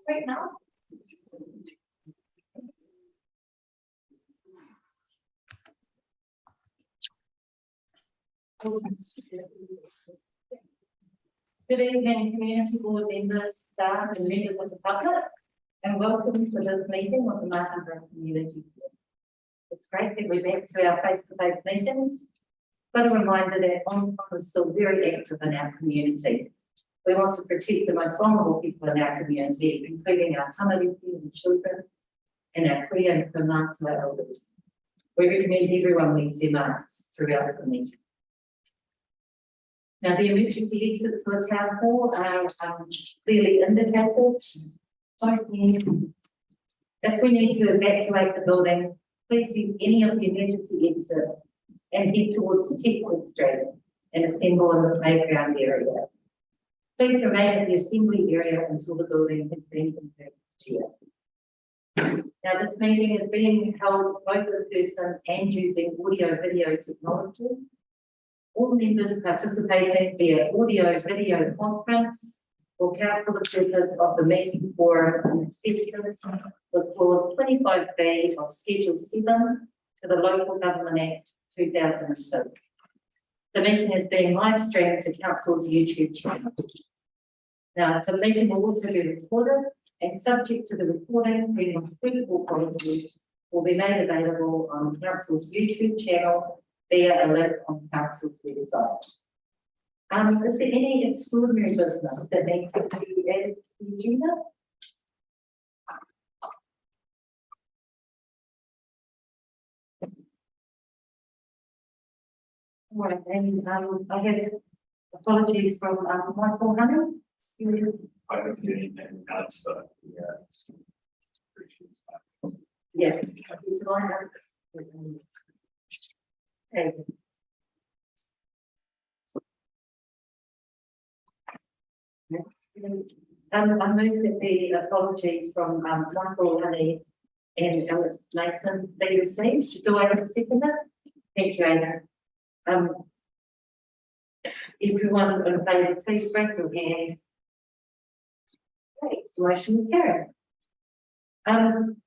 Right now. Good evening, community board members, staff, and members of the public, and welcome to this meeting of the Martinborough Community Board. It's great that we're back to our face-to-face meetings, but a reminder that Omicron is still very active in our community. We want to protect the most vulnerable people in our community, including our tamariki and children, and our kuia and kumata elders. We recommend everyone wears their masks throughout the meeting. Now, the emergency exits for the town hall are clearly indicated. If we need to evacuate the building, please use any of the emergency exits and head towards Techwood Street and assemble in the playground area. Please remain at the assembly area until the building has been evacuated. Now, this meeting is being held both in person and using audio-video technology. All members participating via audio-video conference will count for the purpose of the meeting forum and exceptions with clause 25B of Schedule 7 to the Local Government Act 2002. The meeting is being live streamed to Council's YouTube channel. Now, the meeting will also be recorded and subject to the recording being on suitable quality will be made available on Council's YouTube channel via a link on Council's website. Is there any extraordinary business that needs to be added to the agenda? All right, and I have apologies from Michael Hunter. I don't see anything else, but Yeah. Okay. I move that the apologies from Michael Honey and Alex Mason be received. Do I have a seconder? Thank you, Ada. Everyone in favour, please raise your hand. Okay, so motion carried.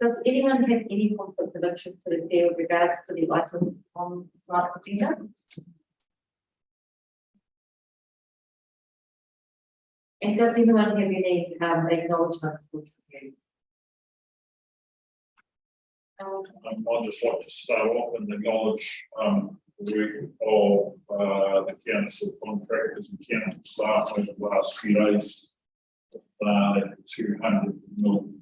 Does anyone have any conflict of interest to declare with regards to the item on tonight's agenda? And does anyone have any acknowledgements for review? I'd just like to start off and acknowledge the work of the council contractors and council staff over the last few days. 200 million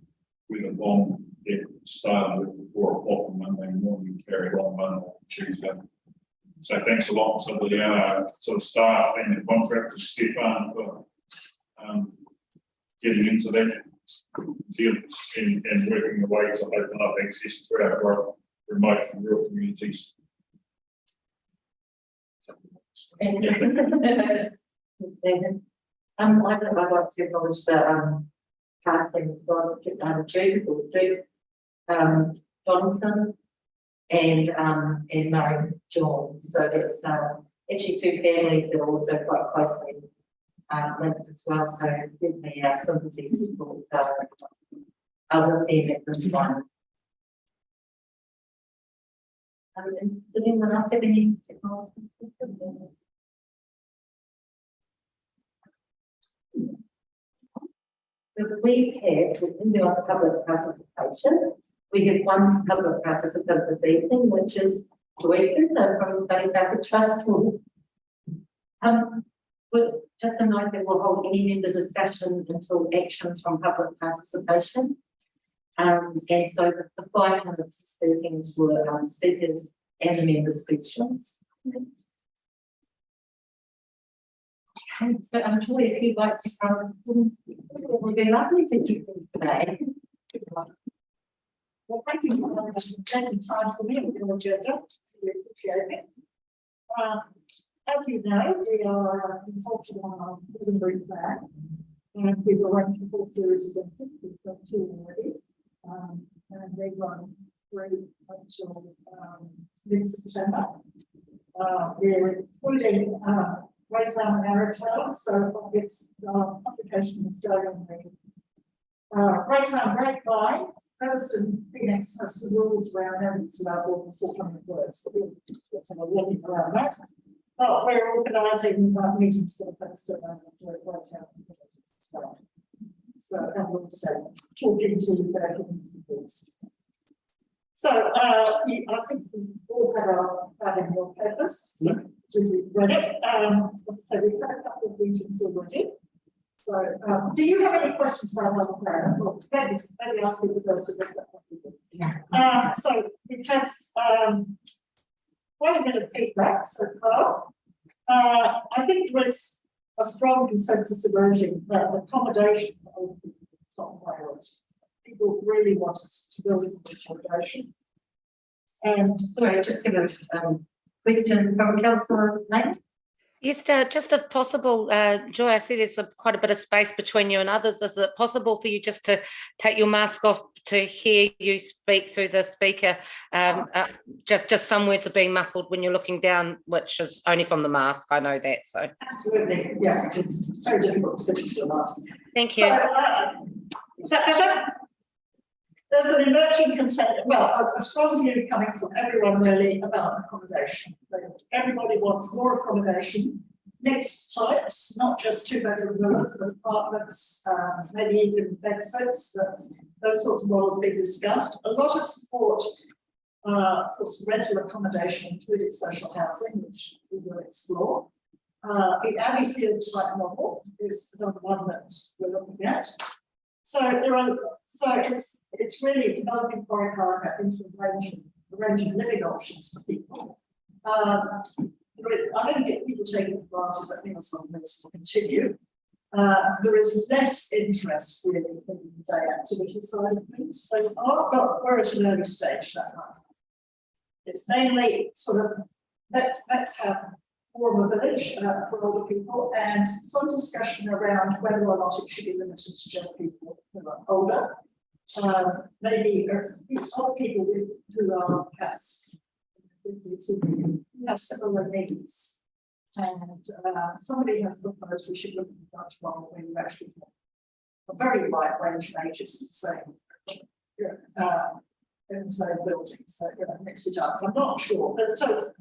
with a bomb that started at 4 o'clock on Monday morning and carried on Monday and Tuesday. So thanks a lot to the staff and the contractors, Stefan, for getting into that and working the way to open up access to our remote and rural communities. I'd like to acknowledge the passing of Jude Johnson and Murray John. So that's actually two families that are also quite closely linked as well. So give me our sympathies with them at this time. Did anyone else have any technology? We can do our public participation. We have one public participant this evening, which is Joy from Baker Trust Board. Just a note that we'll hold any member discussion until actions from public participation. And so the 5 minutes of speaking were speakers and the members' questions. So I'm sure if you'd like to come, it would be lovely to keep them today. Well, thank you for taking time for me with your agenda. We appreciate it. As you know, we are consulting on our Hinakira plan, and we've arranged a full series of events. We've got 2 already, and they run through until mid-September. We're including Greytown and Arrowtown, so it's application is going on the Greytown grapevine. First and Phoenix has some rules around evidence about more than 400 words, so we'll get some looking around that. But we're organising meetings for the first around Greytown. So and we'll also talking to their community boards. So I think we all had our in your papers. So we read it. So we've had a couple of meetings already. So do you have any questions about our plan? Well, maybe ask you the first of this. So we've had quite a bit of feedback so far. I think there is a strong consensus emerging that accommodation is the top priority. People really want us to build accommodation. And Sorry, just give a question from Councillor Lane. Yes, just if possible, Joy, I see there's quite a bit of space between you and others. Is it possible for you just to take your mask off to hear you speak through the speaker? Just some words are being muffled when you're looking down, which is only from the mask. I know that. So absolutely, yeah, it's very difficult to finish the mask. Thank you. So, is that better? There's an emerging consent, well, a strong view coming from everyone really about accommodation. Everybody wants more accommodation, mixed types, not just 2-bedroom villas, but apartments, maybe even bed sets. Those sorts of models being discussed. A lot of support for rental accommodation, including social housing, which we will explore. The Abbeyfield type model is another one that we're looking at. So it's really developing foreign partner into a range of living options for people. I don't think people take it for granted that meals on this will continue. There is less interest really in the day activity side of things so far, but we're at an early stage that way. It's mainly sort of let's have more of a village for older people and some discussion around whether or not it should be limited to just people who are older. Maybe other people who are perhaps who have similar needs. And somebody has proposed we should look at the Dutch model where you actually have a very wide range of ages in the same building, so mix it up. I'm not sure, but so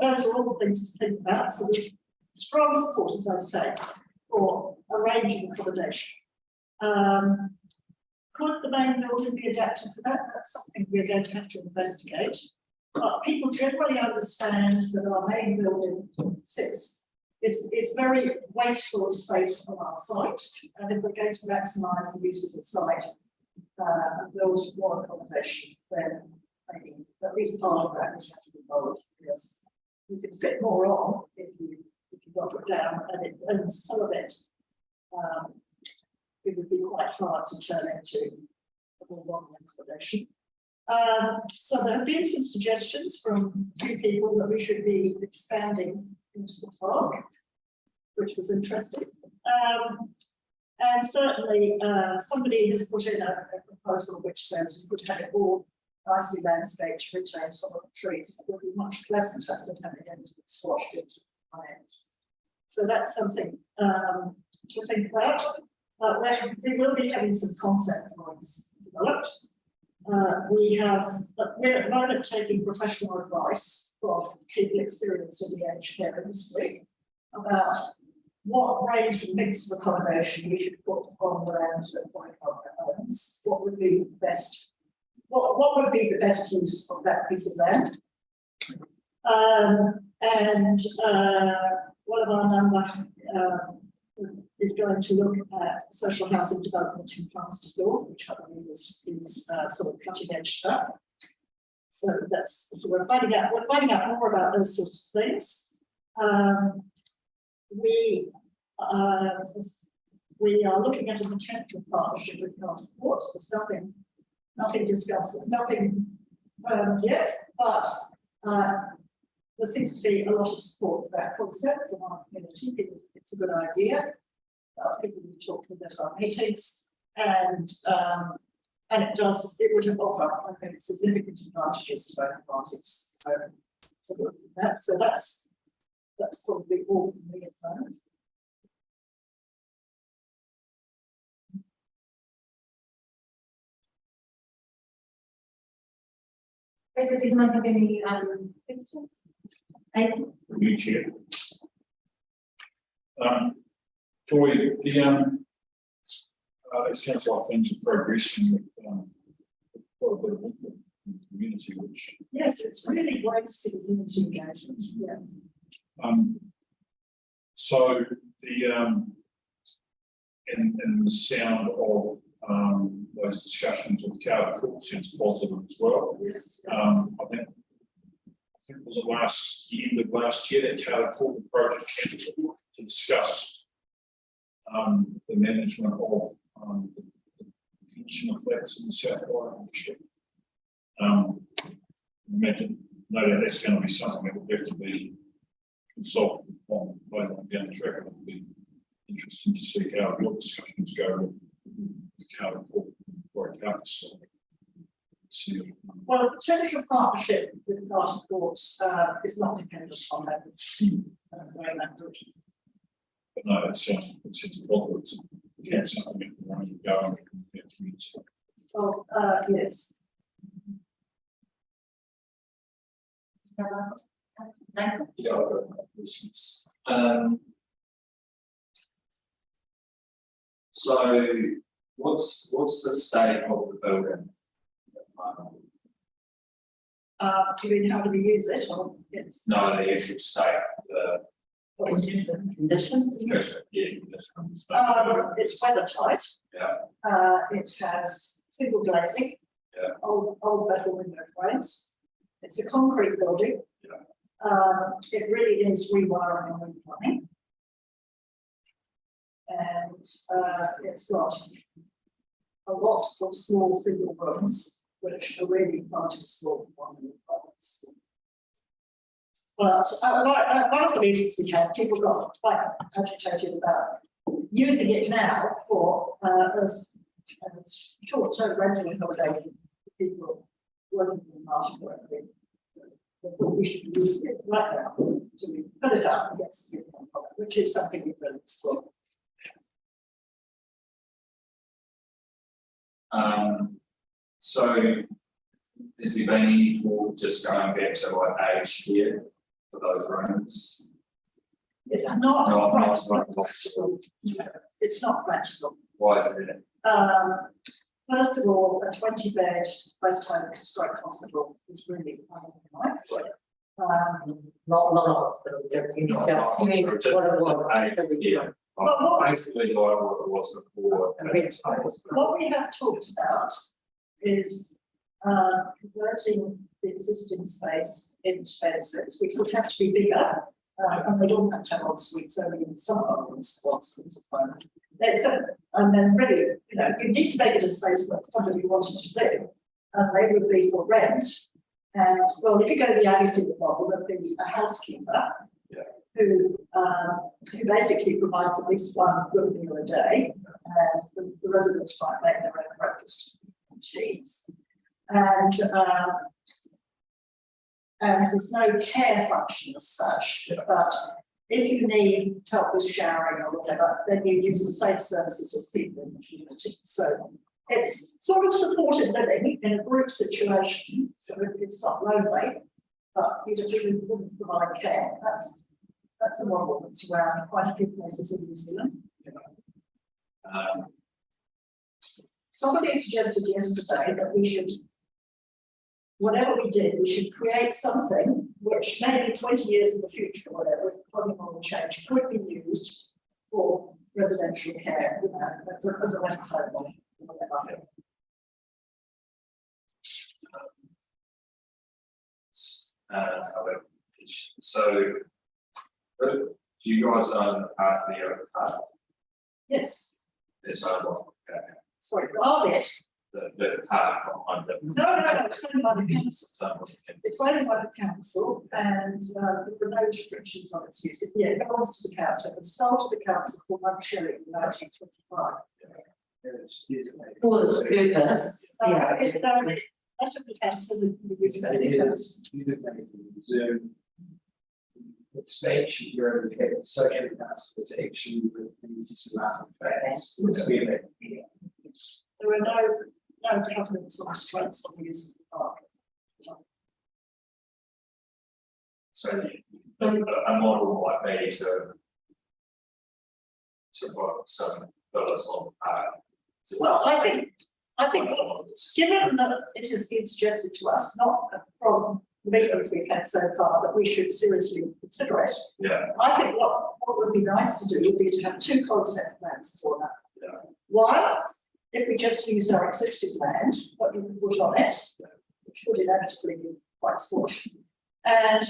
those are all the things to think about. So there's strong support, as I say, for a range of accommodation. Could the main building be adapted for that? That's something we're going to have to investigate. But people generally understand that our main building is very wasteful of space on our site, and if we're going to maximise the use of the site and build more accommodation, then maybe at least part of that is have to be lowered, because you can fit more on if you got it down, and some of it it would be quite hard to turn into a more modern accommodation. So there have been some suggestions from two people that we should be expanding into the park, which was interesting. And certainly somebody has put in a proposal which says we could have it all nicely landscaped to retain some of the trees. It would be much pleasanter than having it squashed into the end. So that's something to think about. We will be having some concept drawings developed. We're at the moment taking professional advice from people experienced in the aged care industry about what range and mix of accommodation we should put on the land that owns. What would be the best? What would be the best use of that piece of land? One of our number is going to look at social housing development in Martinborough, which I believe is sort of cutting edge stuff. So we're finding out more about those sorts of things. We are looking at a potential partnership with Martinborough. There's nothing discussed, nothing yet, but there seems to be a lot of support for that concept from our community. It's a good idea. People will be talking at our meetings, and it would offer, I think, significant advantages to both parties. So that's That's probably all from me at the moment. Does anyone have any questions? New chair. Joy, it sounds like things are progressing with quite a bit of input in the community, which Yes, it's really great to see community engagement. Yeah. so the in the sound of those discussions with Carter Court seems positive as well. Yes. I think it was end of last year that Carter Court project came to discuss the management of the pension flats in the South Island district. Imagine, no doubt that's going to be something that will have to be consulted on later on down the track. It will be interesting to see how your discussions go with Carter Court for a council. Well, the potential partnership with Carter Courts is not dependent on that. But no, it sounds positive. It's something that we're running going in the community. Oh, yes. Yeah, I've got questions. So what's the state of the building? Do you mean how do we use it? Or it's No, the actual state, Condition? it's weather tight. Yeah. It has single glazing. Yeah. Old metal window frames. It's a concrete building. Yeah. It really is rewiring and replumbing. And it's got a lot of small single rooms, which are really far too small for one of the apartments. But one of the meetings we had, people got quite agitated about using it now for as short-term rental accommodation for people working in Martinborough. They thought we should use it right now to put it up and get some income from it, which is something we've really explored. So has there been any talk just going back to like age here for those rooms? It's not Not practical. It's not practical. Why is it? First of all, a 20-bed post-home stroke hospital is really unlikely. Not hospital, Well, basically, like what it was before. What we have talked about is converting the existing space into spaces, which would have to be bigger, and they don't have to have en suites, only in some of them spots. And then really, you know, you need to make it a space where somebody wanted to live, and they would be for rent. And well, if you go to the Abbeyfield model, there'd be a housekeeper who basically provides at least one good meal a day, and the residents might make their own breakfast and teas. And there's no care function as such, but if you need help with showering or whatever, then you use the same services as people in the community. So it's sort of supported living in a group situation, so it's not lonely, but you wouldn't provide care. That's a model that's around quite a few places in New Zealand. Somebody suggested yesterday that we should, whatever we did, we should create something which maybe 20 years in the future, or whatever, probably will change, could be used for residential care, you know, as a rental home or whatever. So, do you guys own the part of the other part? Yes, It's owned by sorry, all it. the part behind it. No, it's owned by the council. So, It's owned by the council, and there are no restrictions on its use. It belongs to the council. It was sold to the council for £1 in 1925. For the purpose, That of the council is used for anything else. it's actually where we have social house, it's actually with these amount of facts. There are no covenants or restraints on the use of the park. So a model might be to put some villas on the park. Well, I think given that it has been suggested to us, not from the meetings we've had so far, that we should seriously consider it. Yeah. I think what would be nice to do would be to have two concept plans for that. Yeah. One, if we just use our existing land, what you can put on it, which would inevitably be quite squashed. And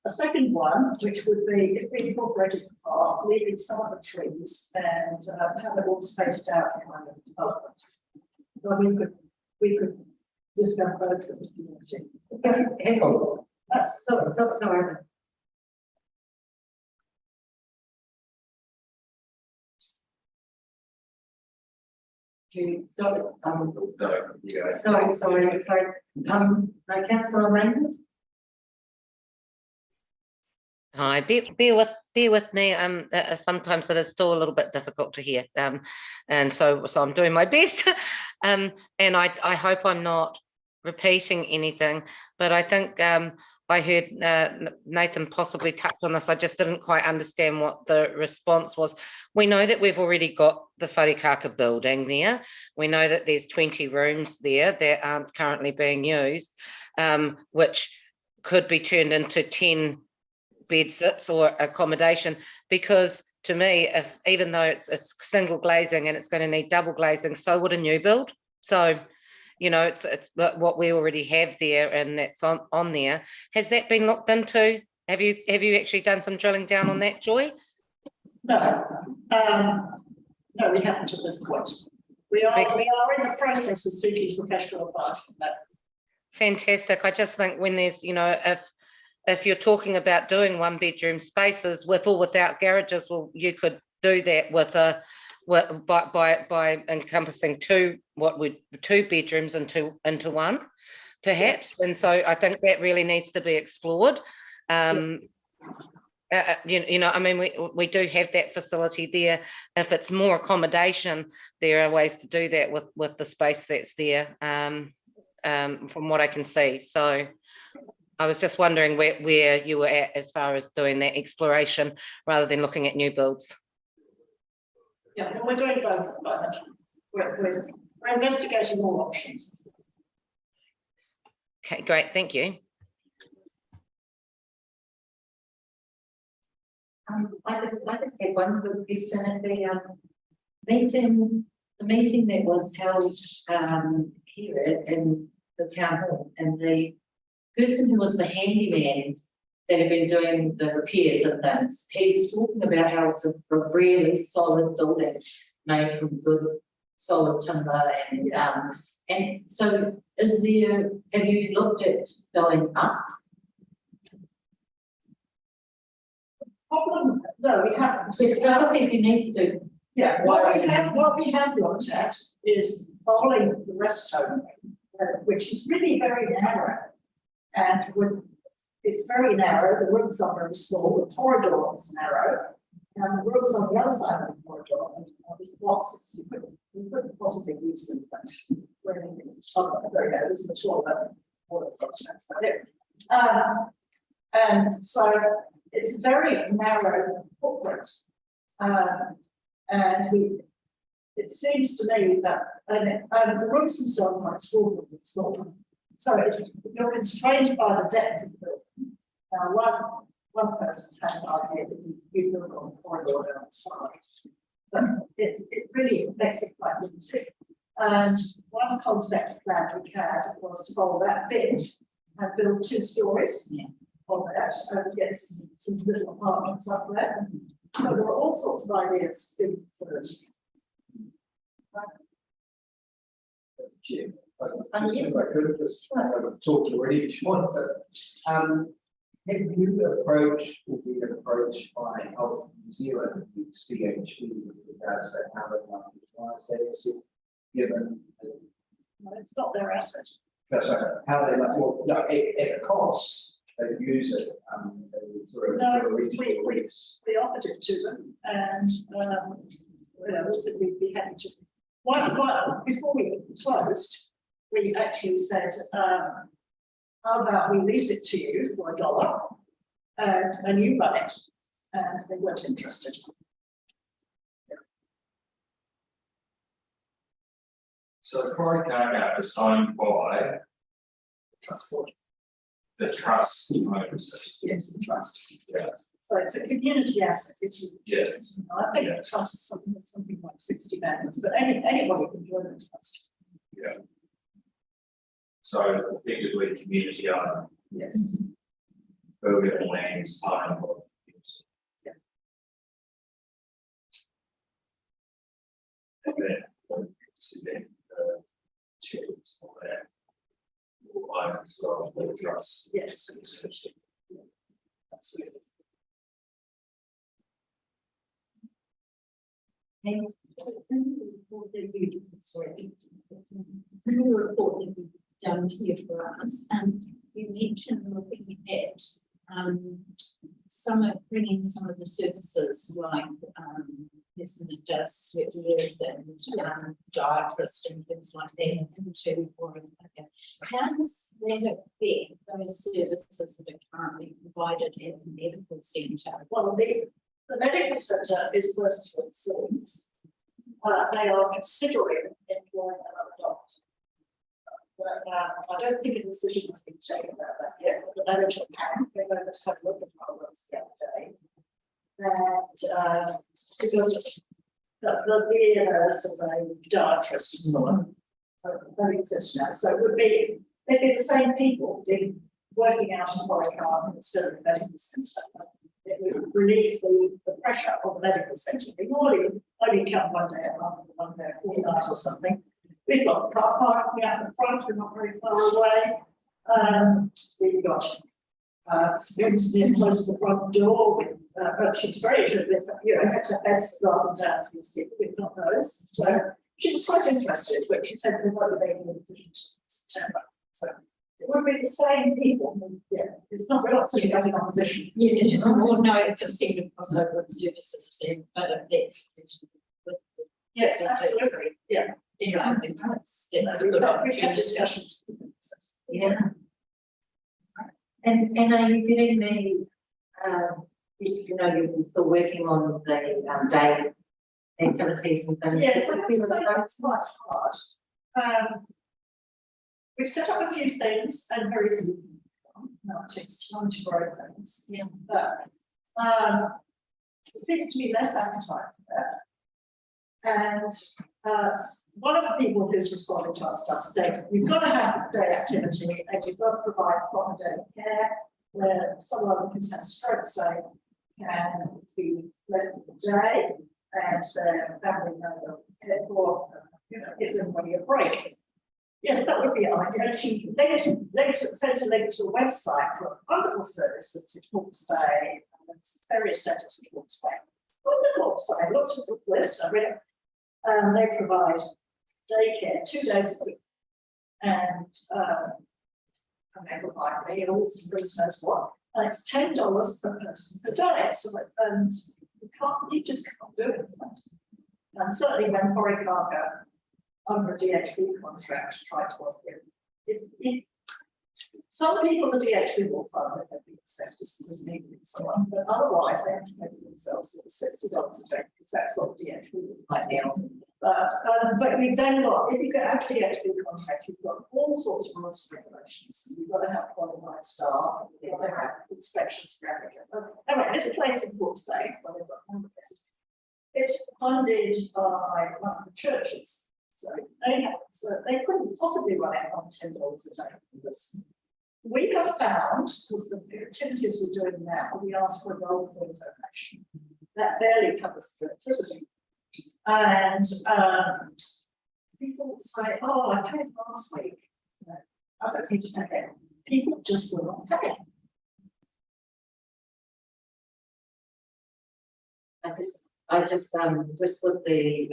a second one, which would be if we incorporated the park, leaving some of the trees and have it all spaced out behind the development. So we could discuss those with the community. That's sorry. Sorry. Councillor Raymond? Hi, bear with me. Sometimes it is still a little bit difficult to hear, and so I'm doing my best. And I hope I'm not repeating anything, but I think I heard Nathan possibly touch on this. I just didn't quite understand what the response was. We know that we've already got the Wharikaka building there. We know that there's 20 rooms there that aren't currently being used, which could be turned into 10 bed sits or accommodation, because to me, if even though it's a single glazing and it's going to need double glazing, so would a new build. So, you know, it's what we already have there, and that's on there. Has that been looked into? Have you actually done some drilling down on that, Joy? No, no, we haven't at this point. We are in the process of seeking professional advice on that. Fantastic. I just think when there's, you know, if you're talking about doing 1-bedroom spaces with or without garages, well, you could do that with by encompassing two bedrooms into one, perhaps. And so I think that really needs to be explored. You know, I mean, we do have that facility there. If it's more accommodation, there are ways to do that with the space that's there, from what I can see. So I was just wondering where you were at as far as doing that exploration rather than looking at new builds. Yeah, we're doing both at the moment. We're investigating all options. Okay, great, thank you. I just had one quick question at the meeting that was held here in the town hall, and the person who was the handyman that had been doing the repairs and things, he was talking about how it's a really solid building made from good solid timber, and so have you looked at going up? Problem, no, we haven't. If you need to do. Yeah, what we have looked at is following the rest home, which is really very narrow, and it's very narrow. The rooms are very small. The corridor is narrow, and the rooms on the other side of the corridor are boxes. You couldn't possibly use them, but we're in this is the short that's about it. And so it's very narrow footprint, and it seems to me that the rooms themselves are small. So if you're constrained by the depth of the building, one person had an idea that you build on the corridor down the side, but it really makes it quite limited. And one concept plan we had was to follow that bit and build 2 stories on that and get some little apartments up there. So there are all sorts of ideas being considered. I could just talk to Ready if you want, but have you approached or been approached by Health New Zealand, CHP, with regards to how they might utilize that asset, given? No, it's not their asset. So how they might, well, no, at a cost, they use it, they would for No, a regional release? we offered it to them and, we said we'd be happy to. One, before we closed, we actually said, how about we lease it to you for $1 and you run it? And they weren't interested. So Corey Cargo is owned by Trust board. the trust owns it. Yes, the trust. Yes. So it's a community asset. It's, Yeah, I think the trust is something like 60 members, but anybody can join the trust. so effectively community owned, Yes. building lands owned by. And then, chickens for that. Owned as well, the trust. Yes. Absolutely. And the report that you've done here for us, and you mentioned looking at bringing some of the services like this and just years and dietitists and things like that into or how does that affect those services that are currently provided at the medical centre? Well, the medical centre is first of its things. They are considering employing another doctor. But I don't think a decision has been taken about that yet. But the manager can, they're going to have a look at our works the other day. And because the VNS and the dietitists and so on are existing now. So it would be, they'd be the same people working out in Foreign instead of the medical centre. It would relieve the pressure of the medical centre. They only come one day a month, one day a fortnight or something. We've got car parking out the front, we're not very far away. We've got students near close to the front door. But she's very interested, had to beds rather than down to these people. We've got those. So she's quite interested, but she said we've got to make a decision in September. So it would be the same people. Yeah, it's not, we're not sitting up in opposition. Or no, it just seemed to cross over the services then, but that's with the. Yes, absolutely. Yeah. I think that's a good We've had opportunity. discussions. Yeah. And are you getting the, you're still working on the day activities and things? Yes, that's quite hard. We've set up a few things and very few. No, it takes time to grow things. Yeah. But there seems to be less appetite for that. And one of the people who's responding to our stuff said, you've got to have day activity and you've got to provide proper day care where someone who's had a stroke, say, can be left for the day and their family member cared for, gives everybody a break. Yes, that would be ideal. And she sent a link to a website for a wonderful service that's at Hawke's Bay, and it's various centres at Hawke's Bay. Wonderful. So I looked at the list, I read it. They provide daycare 2 days a week, and they provide meals and goodness knows what. And it's $10 per person per day. So you just can't do it. And certainly when Corey Cargo under a DHB contract tried to offer it. Some people the DHB will fund that they've been assessed as needed and so on, but otherwise they have to pay for themselves $60 a day because that's what DHB will pay now. But we then got, if you get a DHB contract, you've got all sorts of rules and regulations. You've got to have qualified staff, you've got to have inspections for everything. Anyway, this place in Hawke's Bay, well, they've got one of this. It's funded by one of the churches. So they couldn't possibly run it on $10 a day. We have found, because the activities we're doing now, we ask for a roll call donation. That barely covers the electricity. And people say, oh, I paid last week. I don't need to pay it. People just will not pay. I just with the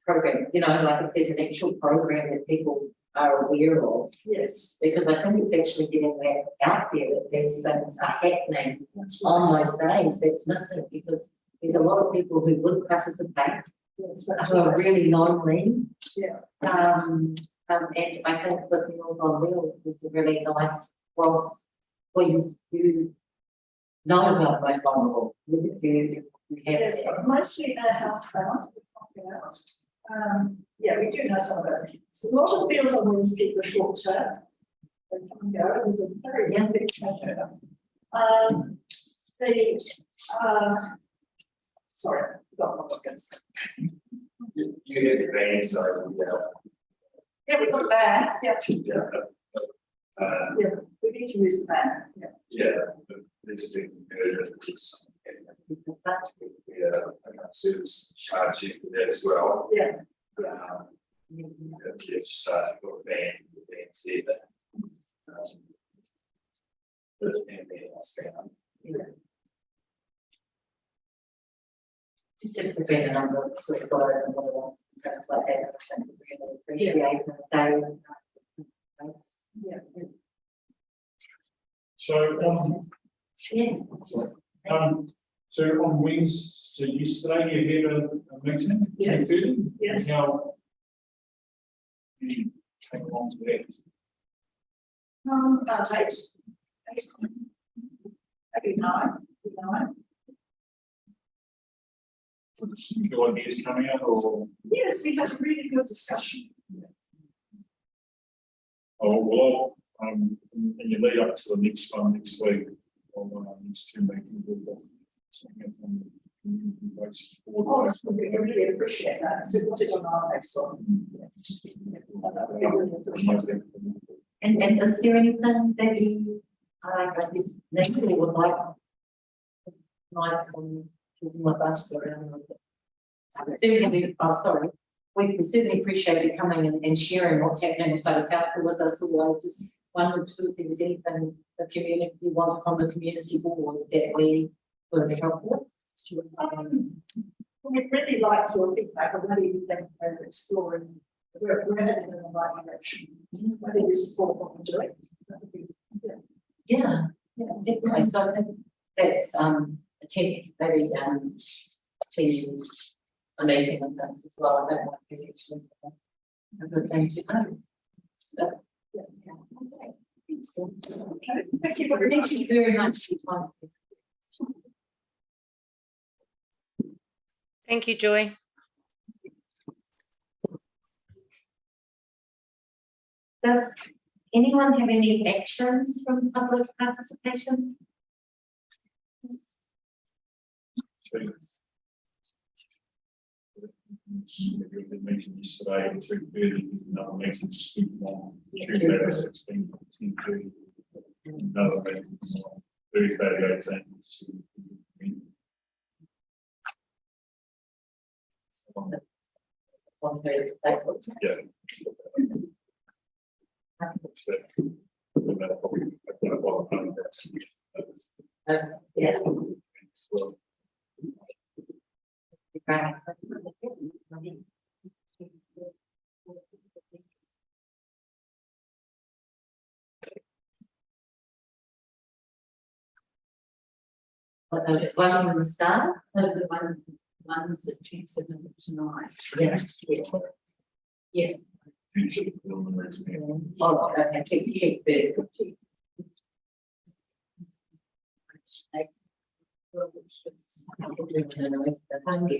program, like if there's an actual program that people are aware of, Yes, because I think it's actually getting that out there that these things are happening that's right. on those days. That's missing because there's a lot of people who would participate Yes, that's who are right. really lonely. Yeah. And I think with Meals on Wheels is a really nice cross where you know about my vulnerable. You have Yes, but mostly they're housebound. Yeah, we do know some of those. So a lot of the Meals on Wheels people are short term. They come and go. There's a very big turnover. Sorry, I forgot what I was going to say. You hit the vein, so Yeah, we've got a van. Yeah, yeah, we need to use the van. Yeah. yeah, but this thing, service charge you for that as well. Yeah. It's just a van said that. It's just been a number of sort of guys and all that, things like that. I think we really appreciate the day. Yeah. So, Yes. so on Wednesday, so yesterday you had a meeting? Yes. 2:30? Yes. How you came along to that? About eight. Maybe nine. Your ideas coming out or? Yes, we had a really good discussion. Oh, well, and you lead up to the next one next week, or next two meetings, we'll got something from the community-based board. Oh, that's good. We really appreciate that. So put it on our next one. We really appreciate it. And is there anything that you, would like with us around with it? Sorry, we certainly appreciate you coming and sharing what's happening with other council with us. Or just one or two things, anything the community wanted from the community board that we were help with. We'd really like your feedback on whether you think we're exploring, we're heading in the right direction, whether you support what we're doing. That would be, Yeah, definitely. So I think that's maybe a meeting with things as well. I don't want to be actually a good thing to know. So okay. Okay, thank you for the Thank you very much for your time. Thank you, Joy. Does anyone have any actions from public participation? We had a meeting yesterday at 2:30, another meeting on Tuesday at 16, 10:30. Another meeting on Thursday at 18. On her Facebook. Yeah. So, that'll probably, Yeah. Well, Right. One from the start, the ones that you submitted tonight. Yeah. Yeah. future preliminaries meeting. Oh, okay, keep this.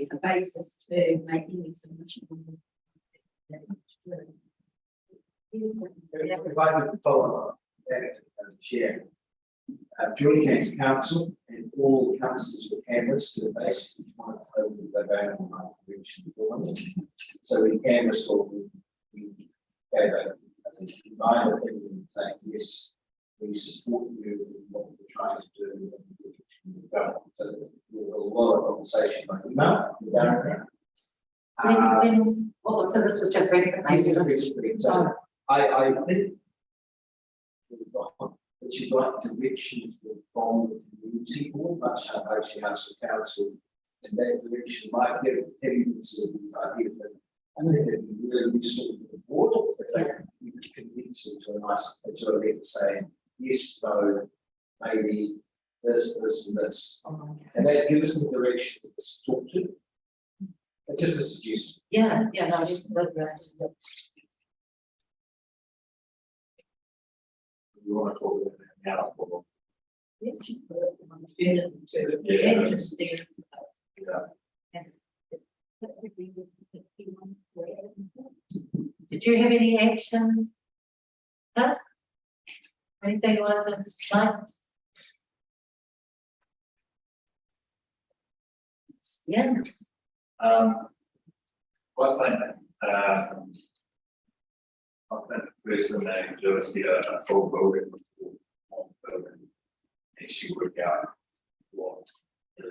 A basis to make any submission. If I could follow up, Chair. Joint County Council and all councillors were canvassed to basically trying to hope that they don't want to reach the government. So we canvassed all we gave a combined opinion saying yes, we support you in what we're trying to do. So there was a lot of conversation by email. So this was just recently. I think that she'd like direction from the community board, much like she has for council, and that direction might get heavy considered these ideas. But I think it'd be really useful for the board if they convince them to a nice, to a letter saying, yes, no, maybe this, and this. And that gives them direction to talk to. It's just a suggestion. Yeah, yeah, no, I didn't know that. You want to talk about that now, or? Yeah, interesting. Yeah. Did you have any actions? Huh? Anything you want to explain? Yeah. I think personally, they do is get a full building. Actually work out what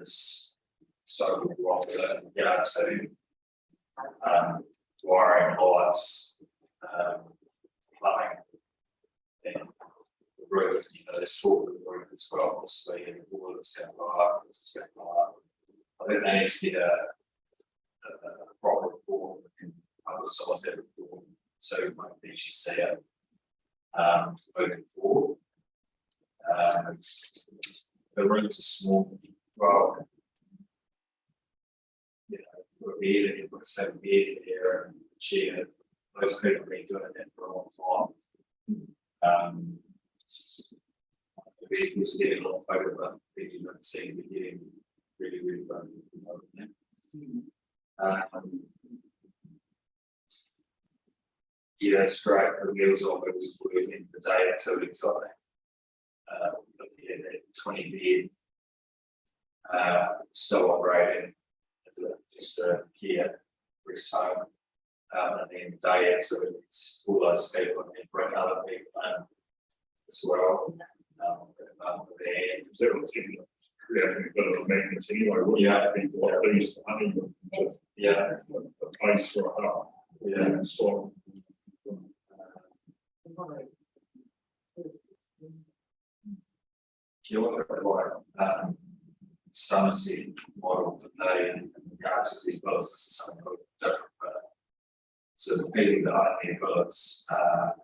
is so wrong with it, yeah, so wiring, lights, plumbing, and the roof, you know, there's sort of the roof as well, obviously, and the wall is going to go up, this is going to go up. I think they need to get a proper report and publicise that report, so we might actually see it moving forward. The rooms are small, well, you know, put a bed and you put a 7 bed here and a chair. Those people have been doing that for a long time. The vehicles are getting a lot better, but people don't seem to be getting really good. Yeah, it's great. The wheels on wheels working the day activities, I think. Looking at that 20 bed, still operating as just a care rest home, and then day activities, all those people, and then bring other people in as well. So it's creating a bit of a magnet anyway, what you have to be like these, Yeah, a place for a hub. yeah. So, You look at like Somerset model today in regards to these villas, this is something a little different. But so the people that are in villas can't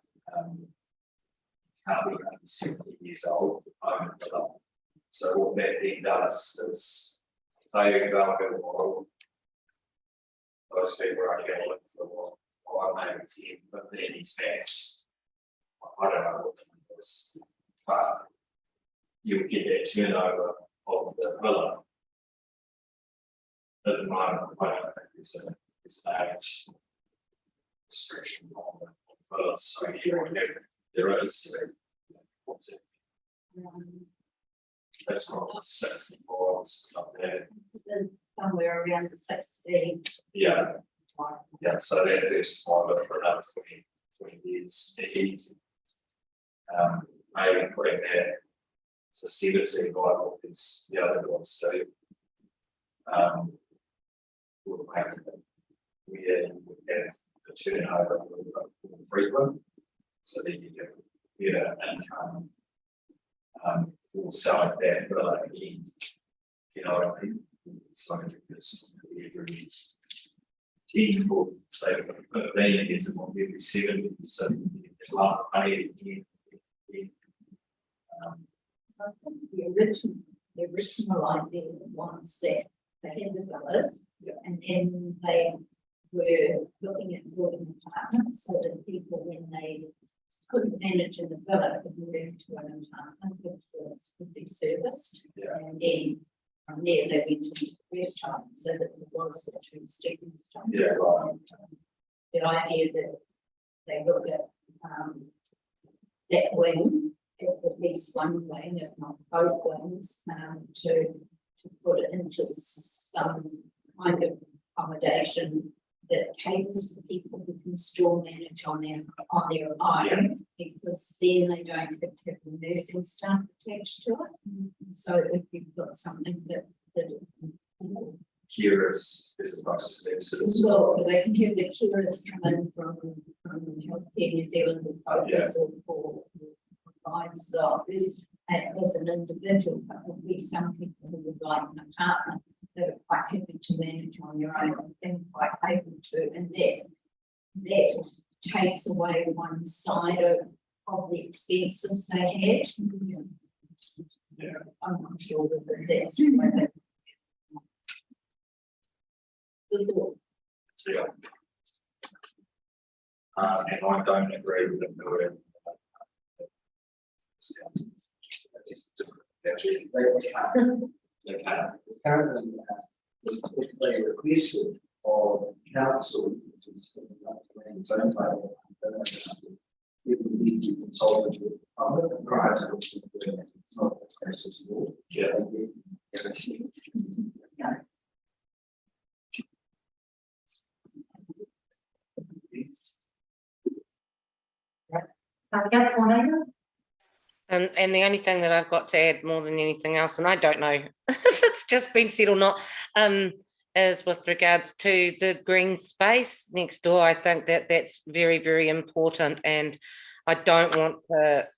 be under 70 years old, own a villa. So what that then does is they go a model. Those people are only going to look for 5, maybe 10, 15 years max. I don't know what the number is, but you get that turnover of the villa. At the moment, I don't think it's an age restriction on the villas, so there is what's it? That's what 64 up there. Somewhere around the 60. Yeah, so that is private for another 20 years, easy. Maybe putting that to 70 like is the other ones do. We'll make it, we have the turnover a little bit more frequent, so that you get better income for selling that villa again. You know what I mean? So it's every 10 or say 15 gets them on every 7, so it's like pay again. I think the original idea was that they had the villas, and then they were looking at building apartments so that people, when they couldn't manage in the villa, could move to an apartment which would be serviced. And then from there they went into the rest home, so that it was a 2 stepping stones. The idea that they look at that wing, at least one wing, if not both wings, to put it into some kind of accommodation that caters for people who can store manage on their own, because then they don't have to have the nursing staff attached to it. So if you've got something that Carers as opposed to them. well, they can have the carers come in from Healthcare New Zealand or focus or provides the office as an individual, but there'll be some people who would like an apartment that are quite happy to manage on your own and quite able to, and that takes away one side of the expenses they had. Yeah. I'm not sure that that's. The thought. Yeah. And I don't agree with the word. Currently, they requested of council, which is its own by it would need to consult with the public prior to the process law. Yeah. Councillor And the only thing that I've got to add more than anything else, and I don't know if it's just been said or not, is with regards to the green space next door. I think that that's very, very important, and I don't want to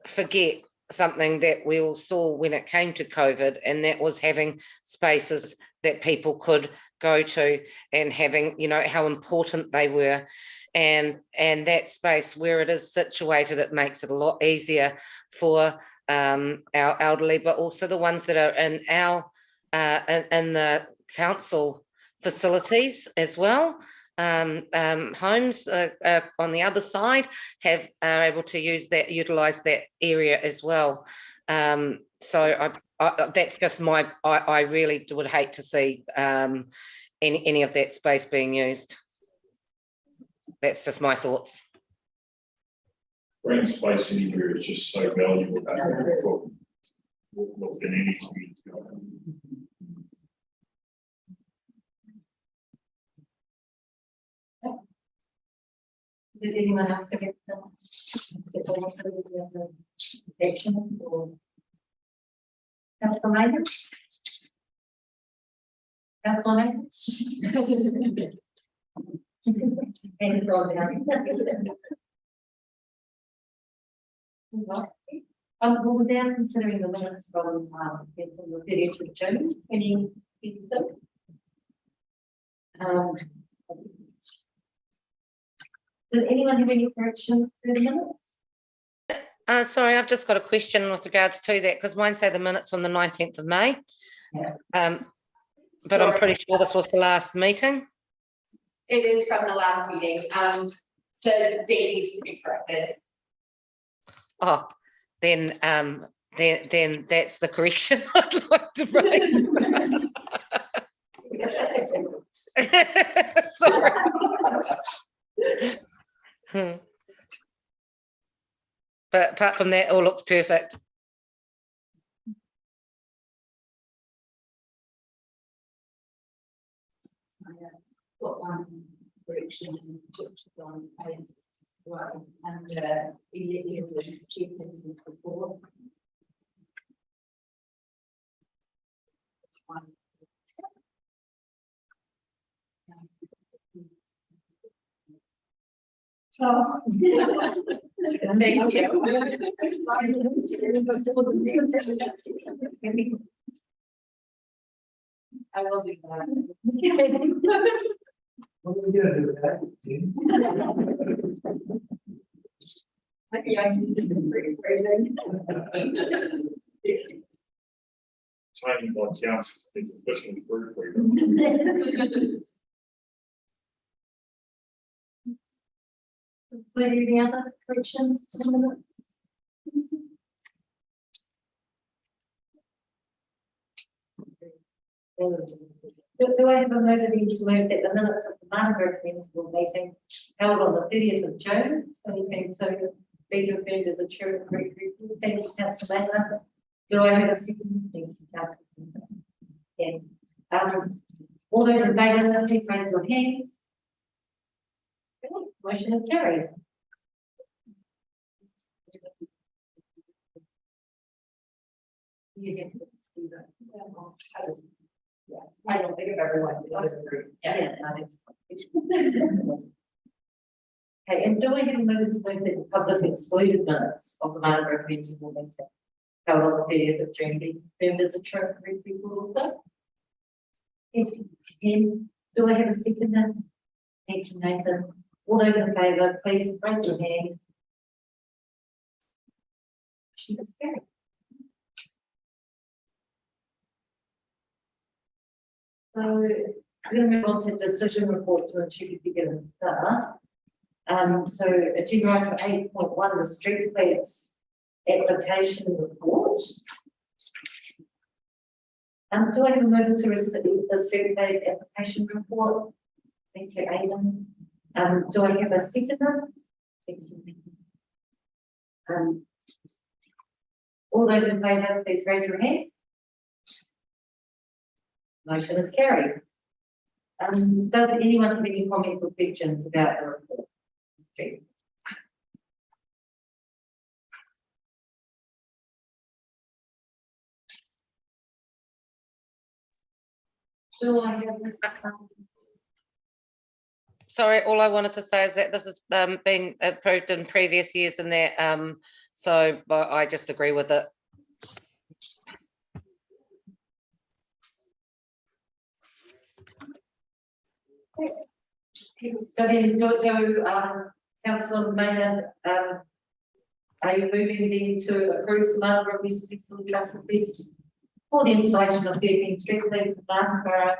forget something that we all saw when it came to COVID, and that was having spaces that people could go to and having, you know, how important they were. And that space where it is situated, it makes it a lot easier for our elderly, but also the ones that are in our in the council facilities as well. Homes on the other side are able to utilize that area as well. So that's just I really would hate to see any of that space being used. That's just my thoughts. Green space anywhere is just so valuable for within any community. Did anyone else have anything? Councillor Maiden? Councillor Maiden? Thank you all down. We're now considering the minutes from the 30th of June, 2022. Does anyone have any corrections to the minutes? Sorry, I've just got a question with regards to that, because mine say the minutes on the 19th of May. Yeah. But I'm pretty sure this was the last meeting. It is from the last meeting. The date needs to be corrected. Oh, then that's the correction I'd like to raise. Sorry. But apart from that, all looks perfect. Got one correction which is on page right, and immediately chief business report. So. Thank you. I will do that. What are we gonna do with that? Timing by council, it's officially approved. Were there any other corrections? Do I have a motion to move that the minutes of the Martinborough Community Board Meeting held on the 30th of June, 2022 be confirmed as a true and correct record? Thank you, Councillor Maitland. Do I have a second? Thank you, Councillor. Yeah. All those in favour, please raise your hand. Okay, motion is carried. You get to do that. Yeah, I don't think of everyone. Yeah. Okay, and do we have a moment to move that the public excluded minutes of the Martinborough Community Board Meeting held on the 30th of June be confirmed as a true and correct record also? And do I have a second? Thank you, Nathan. All those in favour, please raise your hand. Motion is carried. So we're going to move on to decision report to ensure be given staff. So agenda item 8.1, the street flags application report. Do I have a motion to receive the street flag application report? Thank you, Aidan. Do I have a seconder? Thank you. All those in favour, please raise your hand. Motion is carried. Does anyone have any comments or questions about the report? Do I have this? Sorry, all I wanted to say is that this has been approved in previous years and that, so but I just agree with it. So then, Councillor Maynard, are you moving then to approve the Martinborough Music Trust request for the installation of 13 street flags in Martinborough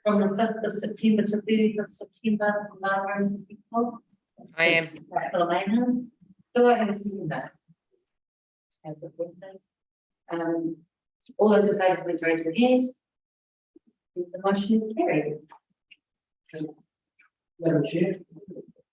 from the 5th of September to 30th of September for Martinborough Music Festival? I am. Councillor Maynard, do I have a seconder? Councillor Quinton. All those in favour, please raise your hand. The motion is carried. Madam Chair,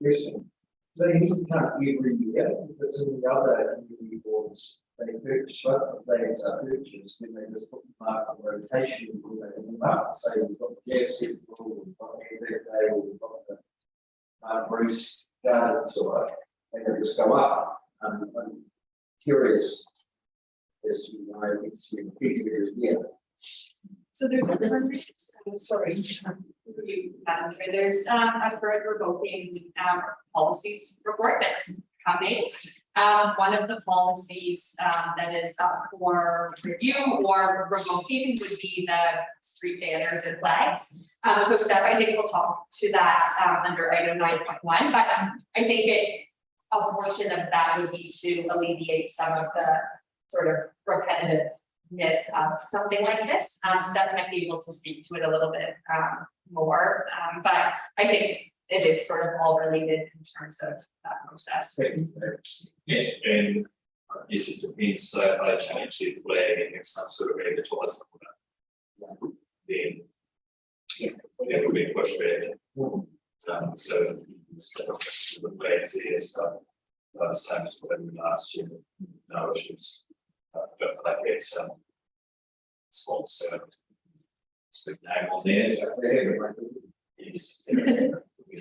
question. So he can't every year, because in the other community boards, they purchase, once the flags are purchased, then they just put them up on rotation and put them up. So we've got the gas festival, we've got the birthday, we've got the Bruce Gardens, or they just go up. I'm curious as to why it's repeated every year. So there's a different, sorry, there's a current revoking policies report that's coming. One of the policies that is up for review or revoking would be the street banners and flags. So Steph, I think we'll talk to that under item 9.1, but I think a portion of that would be to alleviate some of the sort of repetitiveness of something like this. Steph might be able to speak to it a little bit more, but I think it is sort of all related in terms of that process. And I guess it depends, so if I change the flag and have some sort of advertisement on it, then there will be pushback. So the flags here, so the same as what we did last year, no issues. But like it's response, it's a big name on there. Yes.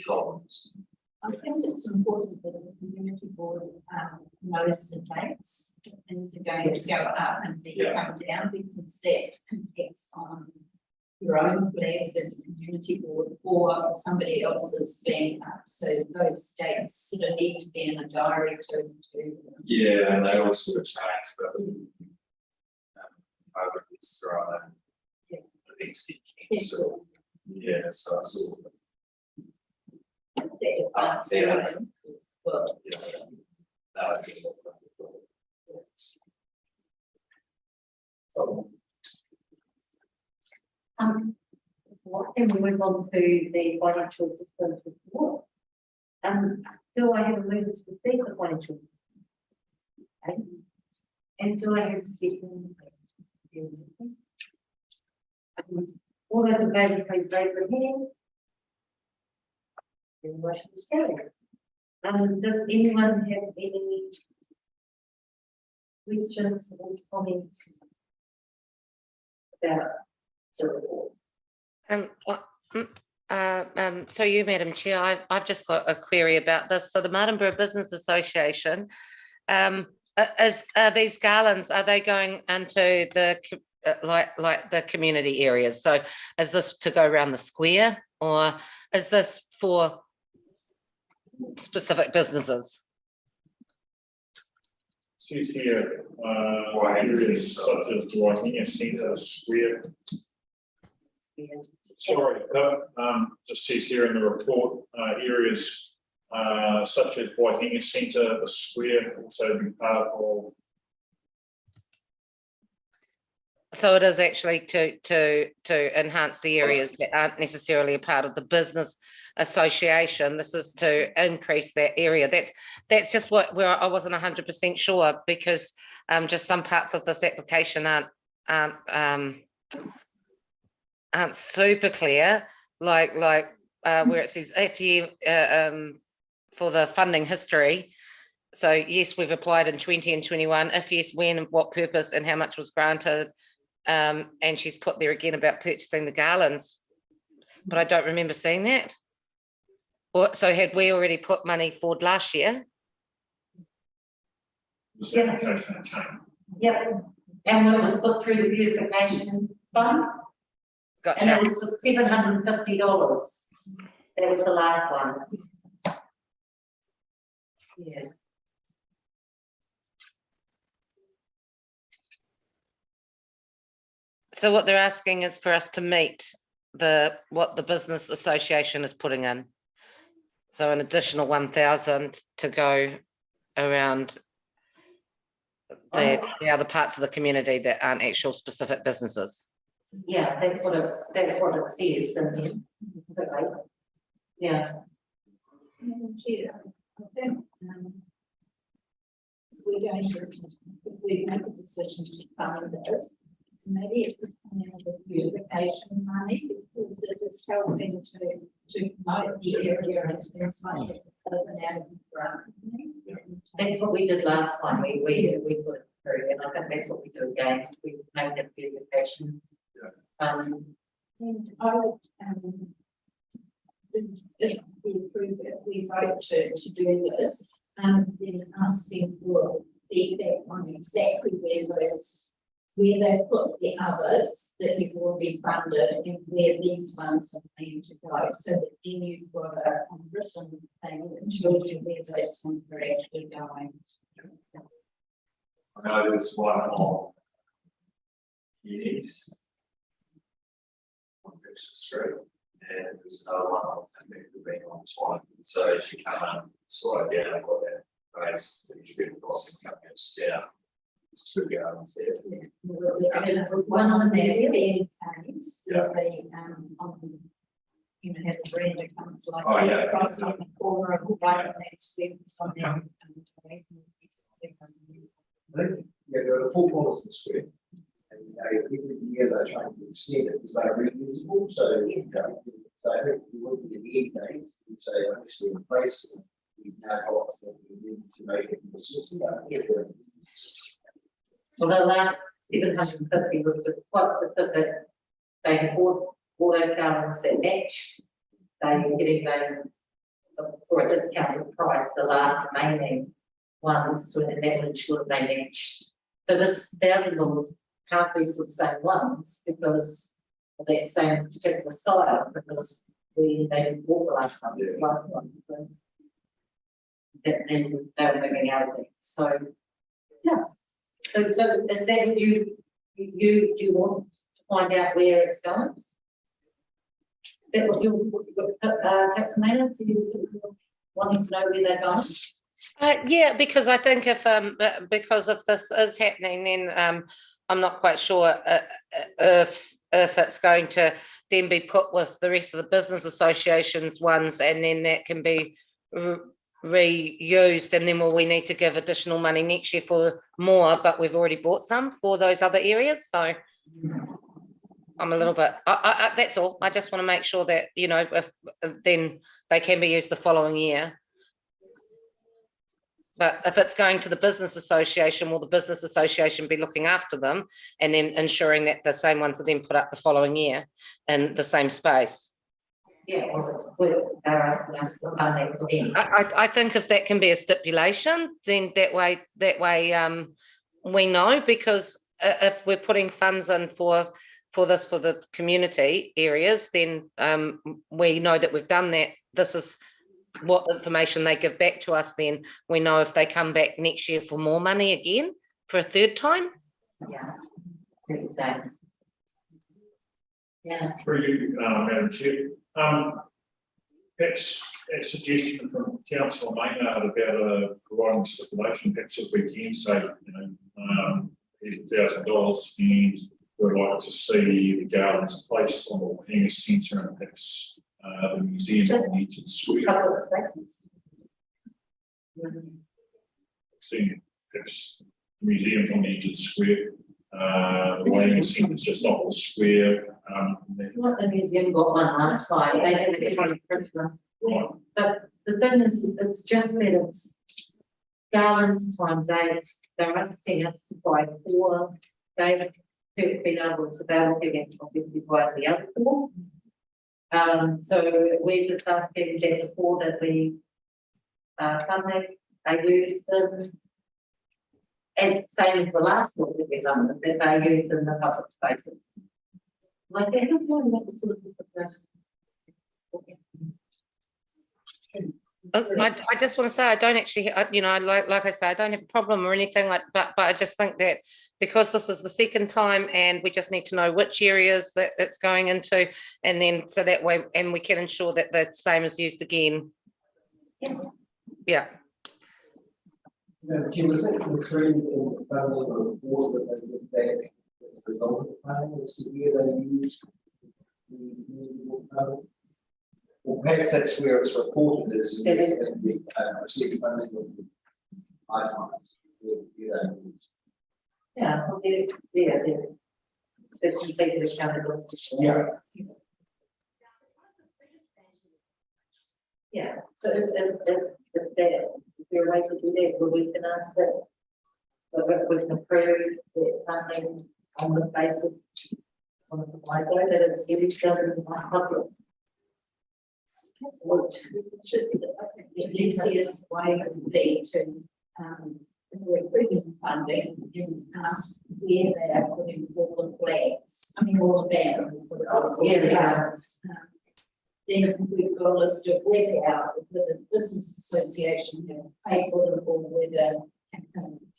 Problems. I think it's important that the community board knows the dates and things are going to go up and be come down, because that impacts on your own flags as a community board or somebody else's being up. So those dates sort of need to be in a diary to Yeah, and they all sort of change, but over this I think it's so yeah, so I sort of What can we move on to the financial systems report? Do I have a move to receive the financial? Okay. And do I have a second? All those in favour, please raise your hand. The motion is carried. Does anyone have any questions or comments about the report? So you, Madam Chair, I've just got a query about this. So the Martinborough Business Association, are these garlands, are they going into the like the community areas? So is this to go around the square, or is this for specific businesses? Says here, areas such as the Waihinga Centre Square. Sorry, just says here in the report, areas such as Waihinga Centre, the square also be part of. So it is actually to enhance the areas that aren't necessarily a part of the business association. This is to increase that area. That's just where I wasn't 100% sure, because just some parts of this application aren't super clear, like where it says if you for the funding history. So yes, we've applied in 20 and 21. If yes, when, what purpose, and how much was granted. And she's put there again about purchasing the garlands, but I don't remember seeing that. So had we already put money forward last year? This Yeah. application came. Yep, and it was put through the beautification fund, and Gotcha. it was for $750. That was the last one. Yeah. So what they're asking is for us to meet what the business association is putting in. So an additional 1,000 to go around the other parts of the community that aren't actual specific businesses. Yeah, that's what it says, and yeah. Chair, I think, we're going to, if we make a decision to fund this, maybe it could come out of beautification money, because it is helping to promote the area and things like that, other than out of the grant. That's what we did last time, we put it through, and I think that's what we do again, we make that beautification. And I would, if we approve it, we vote to do this, then asking for feedback on exactly where they put the others that you've already funded and where these ones are going to go, so that then you've got a written thing that tells you where those ones are actually going. I know there's one on Unis on Bishop Street, and there's another one on, I think, being on Swan. So as you come up, slide down, I've got that base, that you should crossing coming down. There's two gardens there. One on the There there, being parents, Yeah. they, on, you know, have Brenda comes like. Oh, yeah. Across on the corner of white and that's where it's on there. Yeah, there are 4 corners of the square. And every year they're trying to extend it because they're reusable, so, so I think we would be the end date, we say, obviously in place, we now got we need to make it consistent. well, the last 750 was quite specific, they had bought all those garments that match, they were getting them for a discounted price, the last remaining ones, so that would ensure they match. So this $1,000 can't be for the same ones because of that same particular style, because they didn't bought the last one, the last one. So that then they were moving out of it. So yeah. So is that you want to find out where it's going? Is that what you Katsamana, do you wanting to know where they're going? Yeah, because I think if this is happening, then I'm not quite sure if it's going to then be put with the rest of the business associations ones, and then that can be reused, and then will we need to give additional money next year for more, but we've already bought some for those other areas. So I'm a little bit, that's all. I just want to make sure that, you know, if then they can be used the following year. But if it's going to the business association, will the business association be looking after them and then ensuring that the same ones are then put up the following year in the same space? Yeah, well, they're asking us for money for them. I think if that can be a stipulation, then that way we know, because if we're putting funds in for the community areas, then we know that we've done that. This is what information they give back to us, then we know if they come back next year for more money again for a third time. Yeah, see what you're saying. Yeah. Through you, Madam Chair. perhaps a suggestion from Councillor Maynard about providing stipulation, perhaps if we can say, here's $1,000 and we'd like to see the gardens placed on the hangar centre and perhaps the museum on the edge of the square. Couple of spaces. Seeing perhaps the museum on the edge of the square, the hangar centre is just off the square. What the museum got one last time, they did it on Christmas. Right. But the thing is, it's just that it's gallons times 8, they're asking us to buy 4, they've been able to battle against obviously buy the other 4. So we're just asking that the 4 that we funding, they use them as same as the last one that we've done, that they use in the public spaces. Like they have one that was sort of the first. I just want to say I don't actually, like I say, I don't have a problem or anything like, but I just think that because this is the second time and we just need to know which areas that it's going into, and then so that way, and we can ensure that the same is used again. Yeah. Kim, was it recruited in the family report that they would take as a result of the planning, was the year they used or perhaps that's where it's reported as the received funding of the items. Yeah, especially people who shout it. Yeah. Yeah, so if there, if you're right to do that, well, we can ask that. Whether we can approve the funding on the basis on the like that it's used in the public. Which should be the easiest way would be to, if we're bringing funding and ask where they are putting all the flags, all of them. Then we've got a list of where they are, whether the business association have paid for them or whether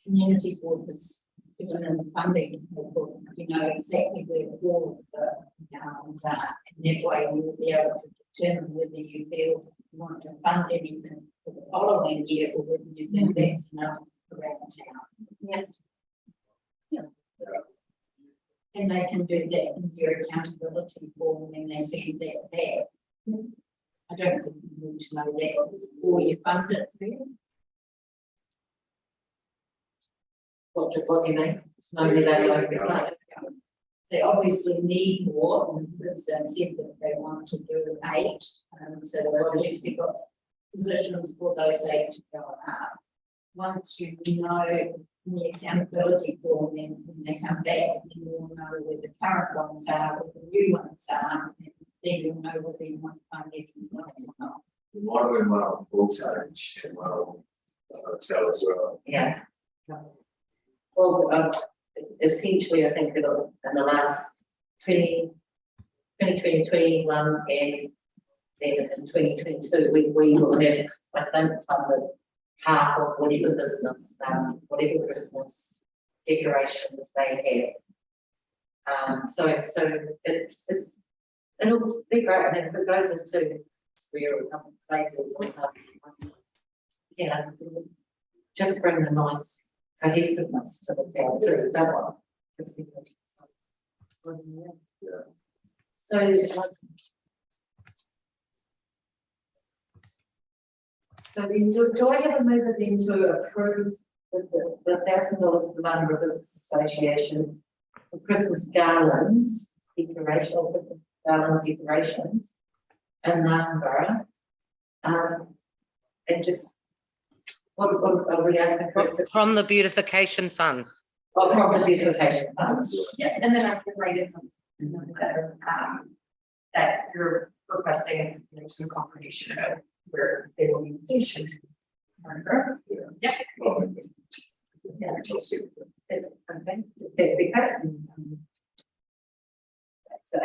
community board has given them funding, you know exactly where all of the gardens are. And that way you will be able to determine whether you feel you want to fund anything for the following year or whether you think that's enough around town. Yeah. And they can do that in your accountability form when they send that back. I don't think you need to know that before you fund it. What do you mean? Maybe they like it. They obviously need more because they've said that they want to do 8. So they've obviously got positions for those 8 to go up. Once you know the accountability form, then when they come back, then you'll know where the current ones are, where the new ones are, and then you'll know whether you want to fund anything else or not. One of them will also and will hotel as well. Yeah. Well, essentially, I think that in the last 2021 and then in 2022, we will have, I think, funded half of whatever business, whatever Christmas decorations they have. So it'll be great. I mean, if it goes into square or a couple of places, just bring the nice cohesiveness to the town too, don't we? So then do I have a mover then to approve the $1,000 to the Martinborough Business Association for Christmas garlands, decorations in Martinborough? And just what are we asking first? From the beautification funds. Oh, from the beautification funds. Yeah, and then I can write it that you're requesting, some confirmation of where they will be positioned. Remember? Yeah. Yeah. Okay. Be good. So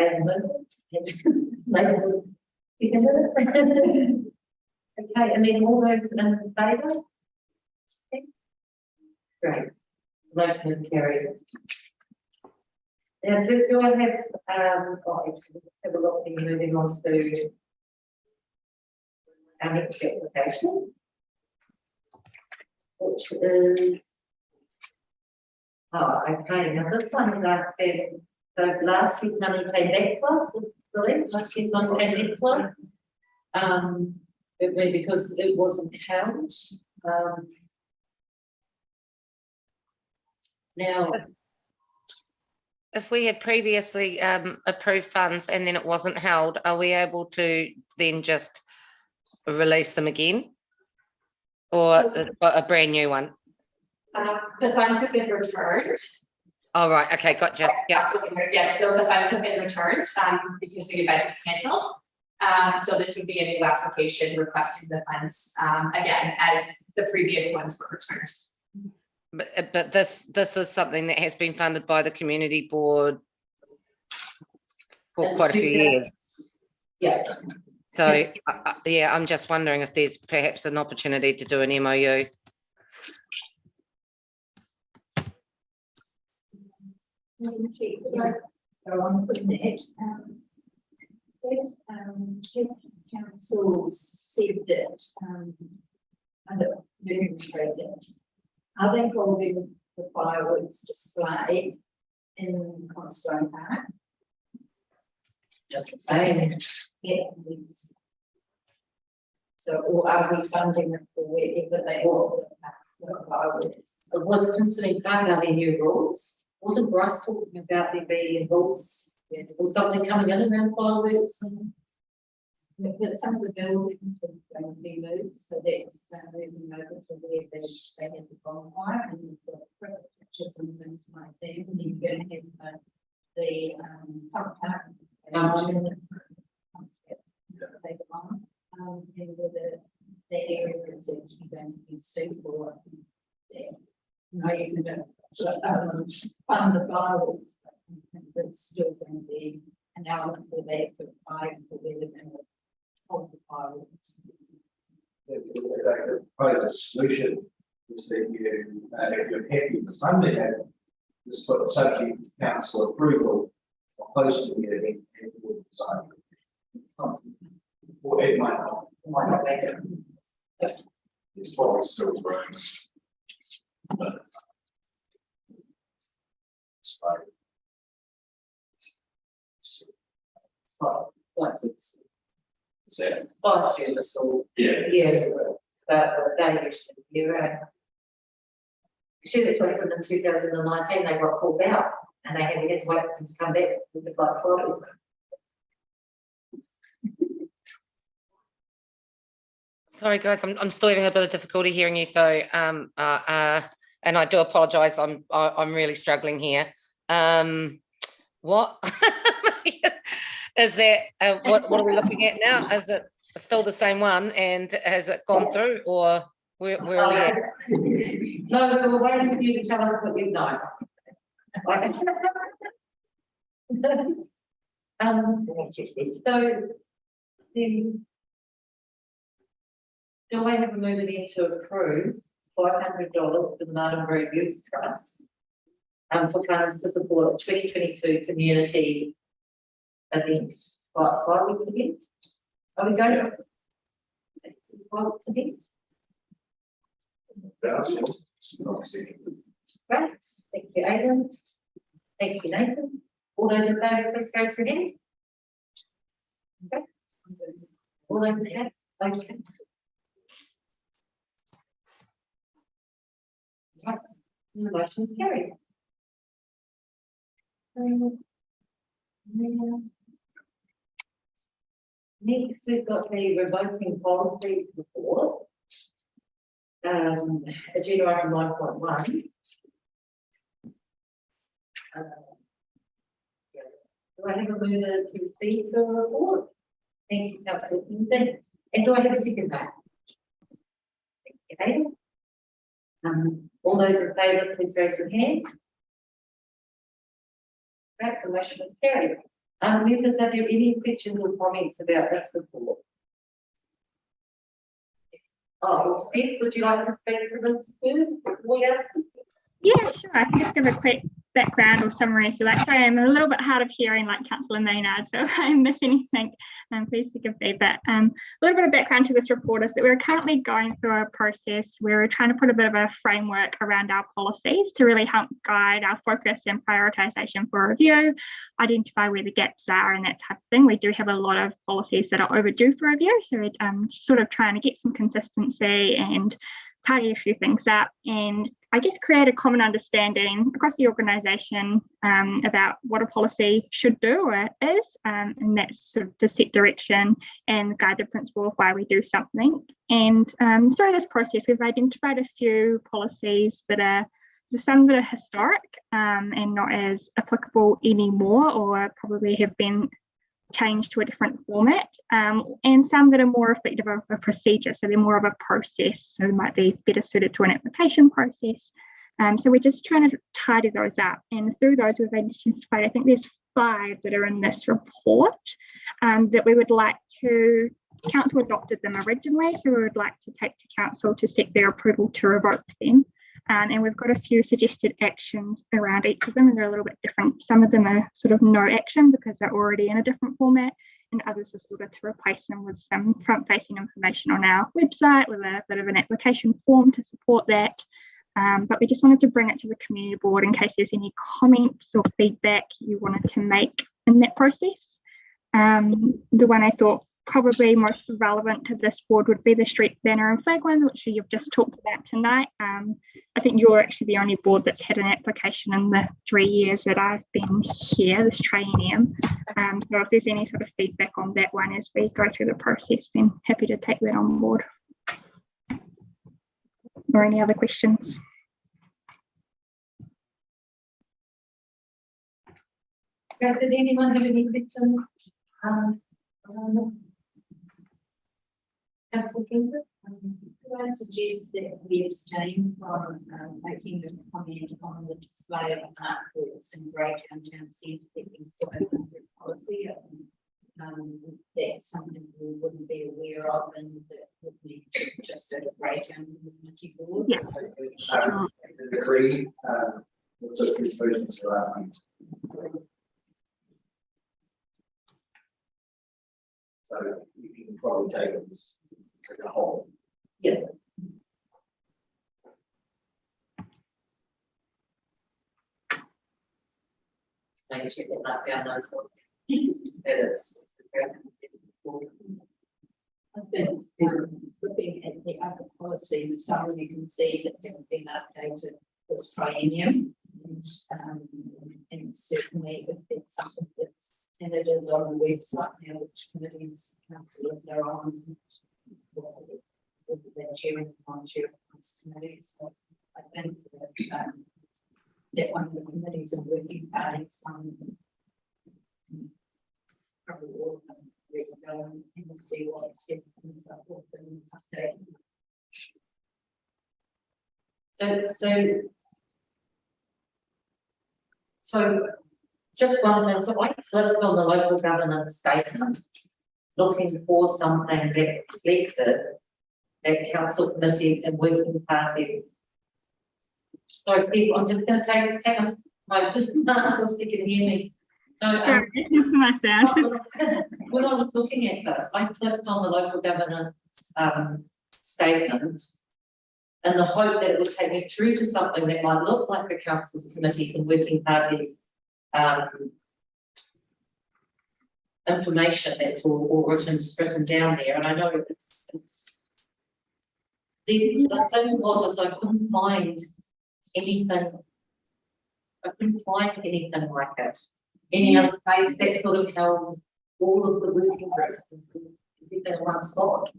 okay, and then all those in favour? Great. Motion is carried. Now, do I have a look, moving on to our next application, which is, oh, okay, now this one is our fair. So last week's money came back to us, last year's money came back to us. It went because it wasn't held. Now, If we had previously approved funds and then it wasn't held, are we able to then just release them again? Or a brand new one? The funds have been returned. Oh, right, okay, gotcha. Yeah. Absolutely, yes, so the funds have been returned, because the event was cancelled. So this would be a new application requesting the funds, again, as the previous ones were returned. But this is something that has been funded by the community board for quite a few years. yeah, So, yeah, I'm just wondering if there's perhaps an opportunity to do an MOU. I want to put in it. Council said that, under moving present, are they holding the fireworks display in Constone Park? just the same. Yeah. So, or are we funding it for wherever they hold the fireworks? It was concerning part of their new rules. Wasn't Bryce talking about there being rules or something coming in around fireworks? And But some of the buildings are going to be moved, so that's moving over to where they had the bonfire and you've got cricket pitches and things like that. And you're going to have the pump up. And the area is actually going to be suitable. I think there. Fund the fireworks, but it's still going to be an element for that for fire for the of the fireworks. The proposed solution is that you, if you're happy with funding it, just put subject to council approval of hosting the event and will decide. Or it might not make it. It's probably still growing. But it's like, it's is that, last year, that's all. yeah, Yeah, but they usually be around. Actually, this one happened in 2019, they got called out and they had to get to wait for them to come back with the black photos. Sorry, guys, I'm still having a bit of difficulty hearing you. So, and I do apologise. I'm really struggling here. What is that? What are we looking at now? Is it still the same one, and has it gone through, or where are we at? No, we were waiting for you to tell us what you know. what's just this? So, do I have a mover there to approve $500 for the Martinborough Youth Trust for funds to support 2022 community event, 5 weeks event? Are we going to 5 weeks event? Great, thank you, Aidan. Thank you, Nathan. All those in favour, please go through again. Okay. All those in favour, okay. Right, the motion is carried. Next, we've got the revoking policy report. Agenda item 9.1. Do I have a mover to receive the report? Thank you, Councillor Kingston. And do I have a second that? Thank you, Aidan. All those in favour, please raise your hand. Right, the motion is carried. Members, are there any questions or comments about this report? Oh, Steve, would you like to speak to this first? Yeah, sure. I can just give a quick background or summary, if you like. Sorry, I'm a little bit hard of hearing like Councillor Maynard, so if I miss anything, please forgive me. But a little bit of background to this report is that we're currently going through a process where we're trying to put a bit of a framework around our policies to really help guide our focus and prioritisation for review, identify where the gaps are and that type of thing. We do have a lot of policies that are overdue for review, so we're sort of trying to get some consistency and tidy a few things up, and I guess create a common understanding across the organisation about what a policy should do or is, and that's sort of to set direction and guide the principle of why we do something. And through this process, we've identified a few policies that are some that are historic and not as applicable anymore, or probably have been changed to a different format, and some that are more reflective of a procedure, so they're more of a process, so they might be better suited to an application process. So we're just trying to tidy those up, and through those we've identified, I think there's 5 that are in this report that we would like to, council adopted them originally, so we would like to take to council to seek their approval to revoke them. And we've got a few suggested actions around each of them, and they're a little bit different. Some of them are sort of no action because they're already in a different format, and others are sort of to replace them with some front-facing information on our website with a bit of an application form to support that. But we just wanted to bring it to the community board in case there's any comments or feedback you wanted to make in that process. The one I thought probably most relevant to this board would be the street banner and flag one, which you've just talked about tonight. I think you're actually the only board that's had an application in the 3 years that I've been here, this triennium. So if there's any sort of feedback on that one as we go through the process, then happy to take that on board. Or any other questions? Did anyone have any questions? Councillor Kemper? Could I suggest that we abstain from making a comment on the display of artworks in Greytown Town Centre being size under policy? That's something we wouldn't be aware of, and that would need to just go to Greytown Community Board. Yeah. Agree. Also, please vote in the last one. So you can probably take this as a whole. Yeah. Maybe check that mark down those ones. I think looking at the other policies, some of you can see that have been updated this triennium. And certainly if it's something that's, and it is on the website now, which committees councillors are on, they're chairing and non-chairing those committees. So I think that that one of the committees and working parties probably all of them go and we'll see what step and so forth and update. So just one thing, so I clicked on the local governance statement looking for something that reflected that council committees and working parties. So Steve, I'm just going to take us home just for a second, hear me. Sorry, this is my sound. When I was looking at this, I clicked on the local governance statement in the hope that it would take me through to something that might look like the council's committees and working parties information that's all written down there. And I know it's the thing was I couldn't find anything. I couldn't find anything like it. Any other place that sort of held all of the working groups and everything in one spot.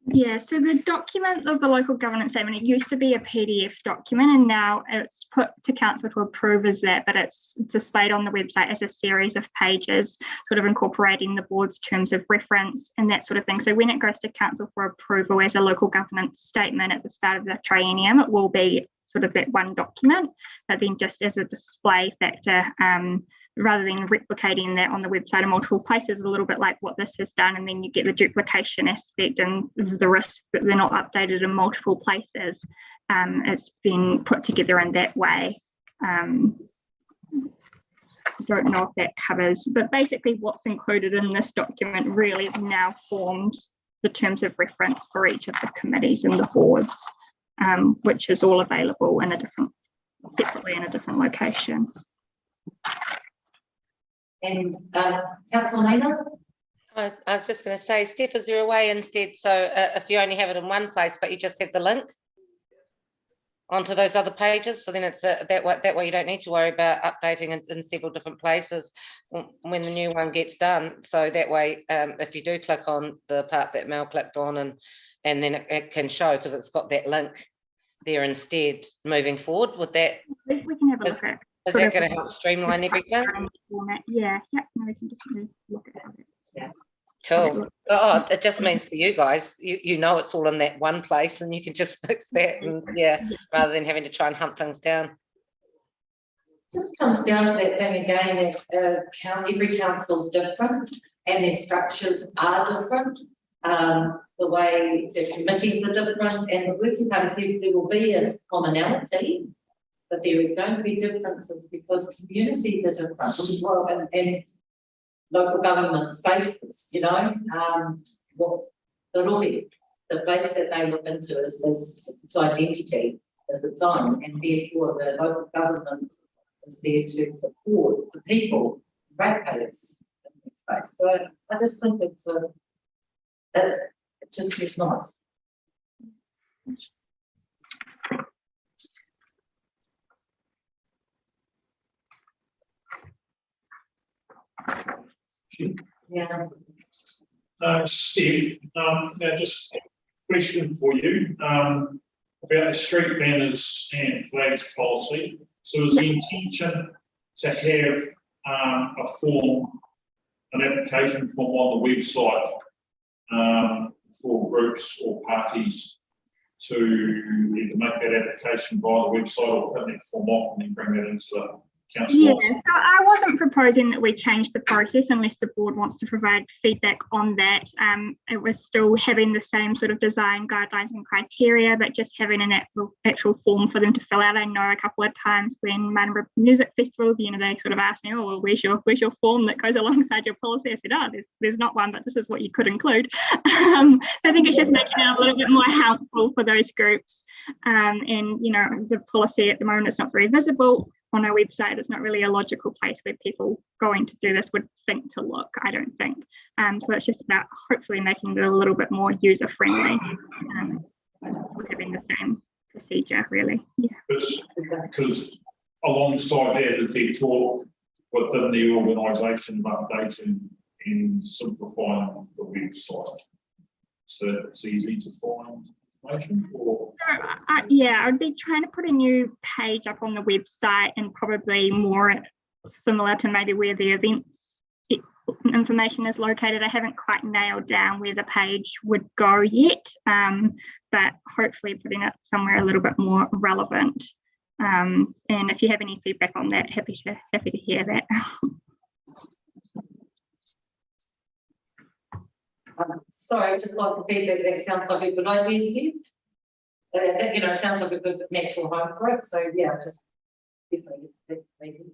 Yeah, so the document of the local governance statement, it used to be a PDF document and now it's put to council to approve as that, but it's displayed on the website as a series of pages, sort of incorporating the board's terms of reference and that sort of thing. So when it goes to council for approval as a local governance statement at the start of the triennium, it will be sort of that one document, but then just as a display factor, rather than replicating that on the website in multiple places, a little bit like what this has done, and then you get the duplication aspect and the risk that they're not updated in multiple places. It's been put together in that way. Don't know if that covers, but basically what's included in this document really now forms the terms of reference for each of the committees and the boards, which is all available in a different, separately in a different location. And Councillor Maynard? I was just going to say, Steph, is there a way instead, so if you only have it in one place, but you just have the link onto those other pages, so then it's that way you don't need to worry about updating in several different places when the new one gets done. So that way, if you do click on the part that Mel clicked on, and then it can show, because it's got that link there instead moving forward. Would that, We can have a look at. is that going to help streamline everything? Yeah, no, we can definitely look at how that's. Yeah. Cool. Oh, it just means for you guys, you know it's all in that one place, and you can just fix that, and yeah, rather than having to try and hunt things down. Just comes down to that thing again, that every council's different and their structures are different. The way the committees are different, and the working parties, there will be a commonality, but there is going to be differences because communities are different as well, and local government spaces, you know, what the roi, the place that they look into is its identity as its own, and therefore the local government is there to support the people, ratepayers in that space. So I just think it just is nice. Yeah. Steve, now just a question for you about the street banners and flags policy. So is the intention to have a form, an application form on the website for groups or parties to either make that application via the website or print that form off and then bring that into the council? Yeah, so I wasn't proposing that we change the process unless the board wants to provide feedback on that. It was still having the same sort of design guidelines and criteria, but just having an actual form for them to fill out. I know a couple of times when Martinborough Music Festival, you know, they sort of asked me, oh, well, where's your form that goes alongside your policy? I said, oh, there's not one, but this is what you could include. So I think it's just making it a little bit more helpful for those groups. And, you know, the policy at the moment is not very visible on our website. It's not really a logical place where people going to do this would think to look, I don't think. So it's just about hopefully making it a little bit more user friendly, having the same procedure really. Yeah. Because alongside that, they talk within the organisation of updating and simplifying the website. So it's easy to find. Or? So, yeah, I'd be trying to put a new page up on the website and probably more similar to maybe where the events information is located. I haven't quite nailed down where the page would go yet, but hopefully putting it somewhere a little bit more relevant. And if you have any feedback on that, happy to hear that. Sorry, just like the feedback, that sounds like a good idea, Steve. That, you know, sounds like a good natural home for it. So yeah, just definitely.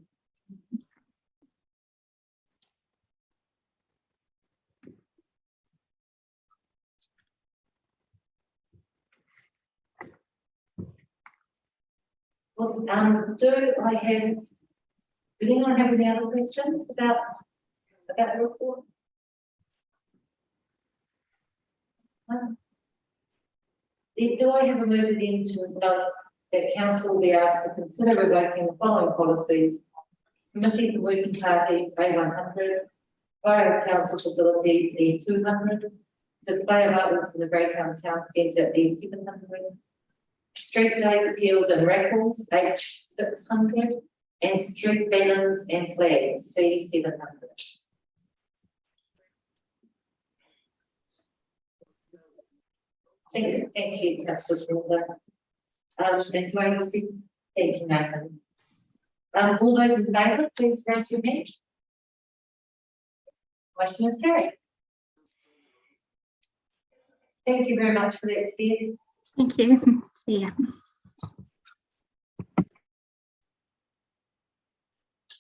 Well, do anyone have any other questions about the report? Do I have a move then to note that council will be asked to consider revoking the following policies: committee for working parties A100, fire council facilities E200, display of outlets in the Greytown Town Centre E700, street days appeals and raffles H600, and street banners and flags C700. Thank you, Councillor Schroeder. And do I receive? Thank you, Nathan. All those in favour, please raise your hand. Motion is carried. Thank you very much for that, Steve. Thank you. See ya.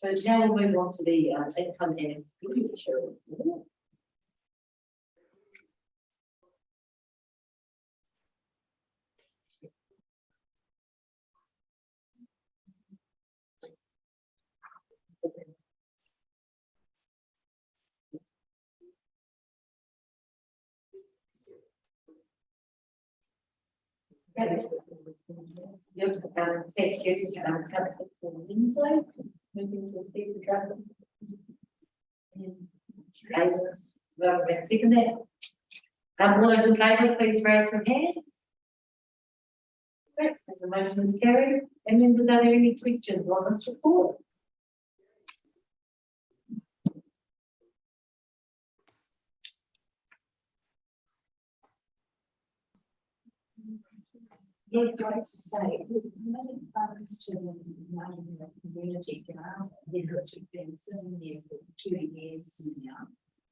So now we'll move on to the income and expenditure. Thank you, Councillor Winslow. Moving to speak the draft. Well, we're second that. All those in favour, please raise your hand. Great, the motion is carried. And members, are there any questions on this report? Yeah, like to say, we've made funds to the community grant, which have been sitting there for 2 years now.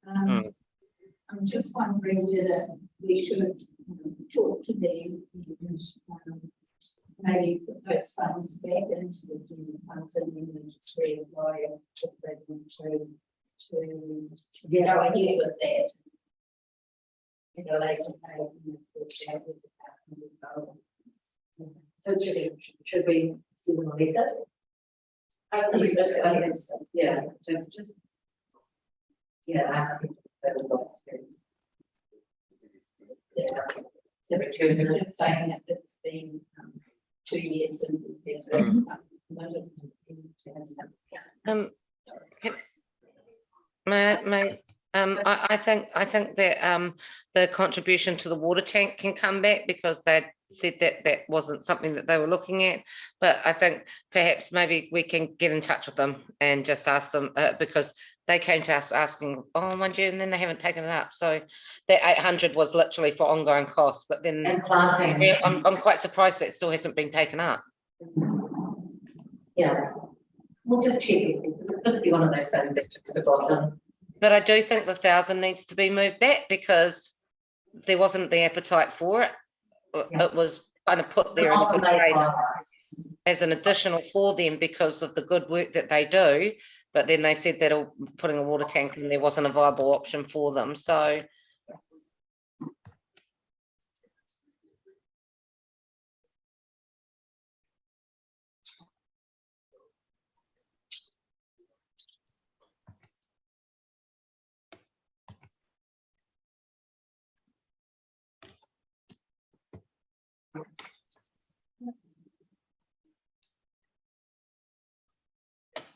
I'm just wondering whether we should talk to them and maybe put those funds back into the community funds and then we just reapply if they want to get our ahead with that. In a later time, So should we see them later? I think that, yeah, just yeah, ask them. Yeah, just saying that it's been 2 years and I think that the contribution to the water tank can come back because they said that that wasn't something that they were looking at. But I think perhaps maybe we can get in touch with them and just ask them because they came to us asking, oh, mind you, and then they haven't taken it up. So that 800 was literally for ongoing costs. But then And planting. I'm quite surprised that still hasn't been taken up. Yeah, we'll just check it. It could be one of those things that just forgotten. But I do think the 1,000 needs to be moved back because there wasn't the appetite for it. Yeah. It was kind of put there in good faith as an additional for them because of the good work that they do. But then they said that putting a water tank in there wasn't a viable option for them. So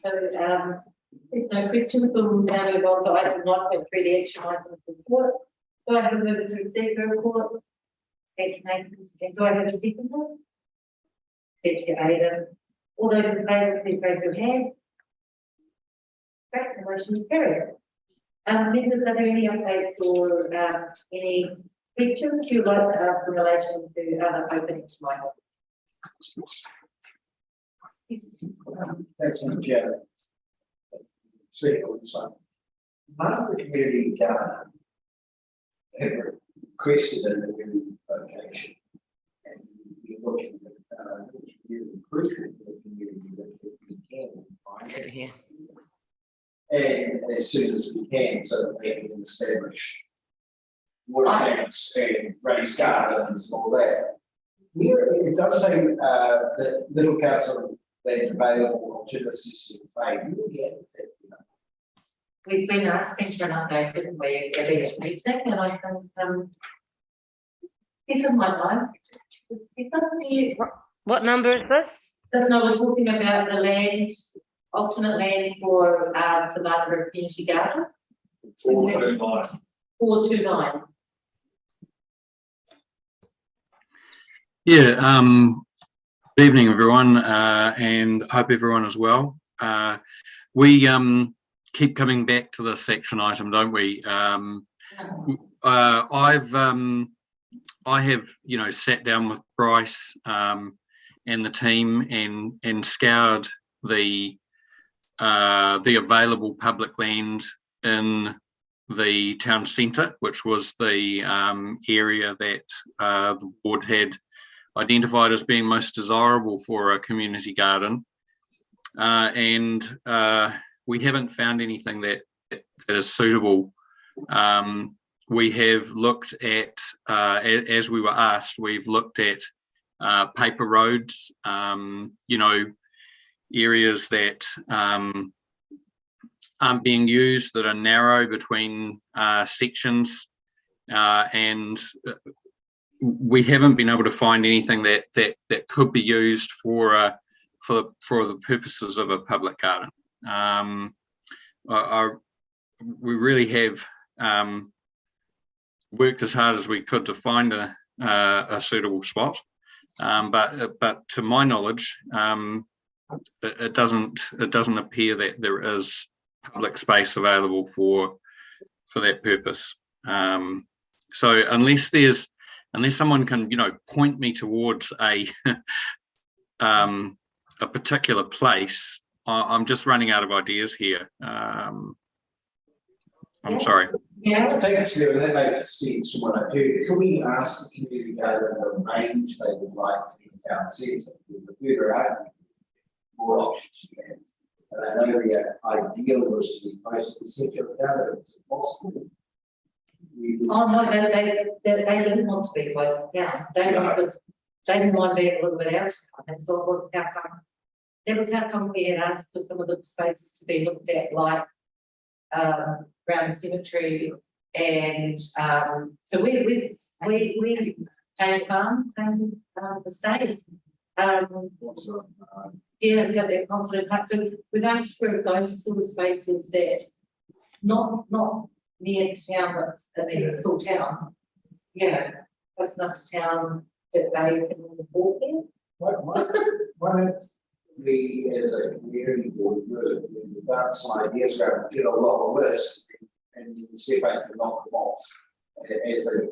there's no question. We'll now move on to item 9.3, the action items report. Do I have a mover to receive the report? Thank you, Nathan. And do I have a second one? Thank you, Aidan. All those in favour, please raise your hand. Great, the motion is carried. Members, are there any updates or any questions you'd like to ask in relation to other open action items? Excellent, yeah. Martinborough Community Board have requested a new location, and we're looking at really crucial for the community that we can find it. yeah. And as soon as we can, so that they can establish water tanks and raised gardens and all that. Here it does say that Little Council that available alternative system pay. We've been asking for an update, didn't we, at each meeting, and I can give them my mind. What number is this? No, we're talking about the land, alternate land for the Martinborough Community Garden. 429. 429. Yeah, good evening, everyone, and hope everyone is well. We keep coming back to this action item, don't we? I have, sat down with Bryce and the team and scoured the available public land in the town centre, which was the area that the board had identified as being most desirable for a community garden. and we haven't found anything that is suitable. We have looked at, as we were asked, we've looked at paper roads, you know, areas that aren't being used, that are narrow between sections, and we haven't been able to find anything that could be used for the purposes of a public garden. We really have worked as hard as we could to find a suitable spot, but to my knowledge, it doesn't appear that there is public space available for that purpose. So unless someone can, you know, point me towards a particular place, I'm just running out of ideas here. I'm sorry. Yeah. Thanks, Stephen. That makes sense from what I heard. Can we ask the community garden the range they would like to be town centre? The further out, the more options you have. And I know the ideal was to be close to the centre of town, if it's possible. Oh, no, they didn't want to be close to town. They didn't want to be a little bit out of town. That's all how come we had asked for some of the spaces to be looked at, like around the cemetery, and so we paying the state. Yeah, so they're constant. So we've asked for those sort of spaces that not near town, but I mean it's still town. Yeah, close enough to town that they can walk in. Why don't we, as a community board, we've got some ideas around, get a long list, and you can see if I can knock them off. As they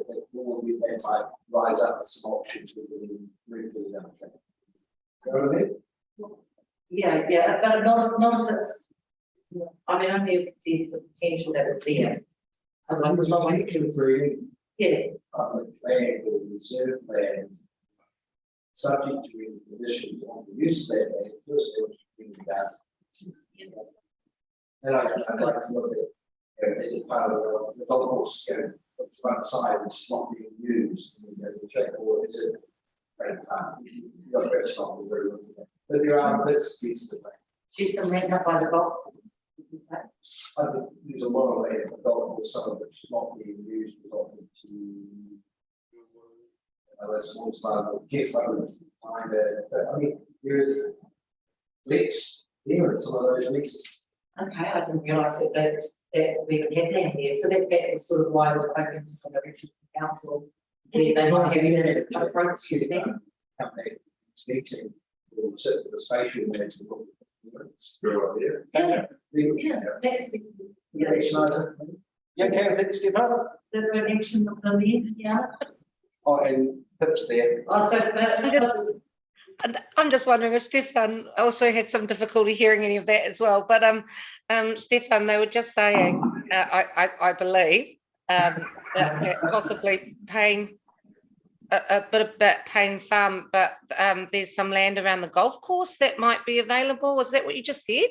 might rise up with some options we can move through them. Go ahead. Yeah, but not if it's, I mean, only if there's the potential that it's there. Otherwise, not like yeah. Public land or reserve land, subject to any conditions on the use of that land, first they would bring that. And I'd like to look at, you know, as a part of the golf course, you know, the front side is not being used, and you know, the check or is it very not very good. But there are bits and pieces of land. Just the land up by the golf. I think there's a lot of land, the golf course, some of which is not being used, resulting to that's one slide, but kids like find it. I mean, there's leaks here and some of those leaks. Okay, I didn't realise that we would have land here, so that is sort of why we're hoping for some direction from the council. Where they might have an approach to them. Okay, speaking, we'll sit with the station there to look at the screw up here. Yeah. You okay with it, Stephen? The direction of the land, yeah. Oh, and tips there. Also, I'm just wondering if Stefan also had some difficulty hearing any of that as well. But Stefan, they were just saying, I believe, that possibly paying a bit about Payne Farm, but there's some land around the golf course that might be available. Was that what you just said?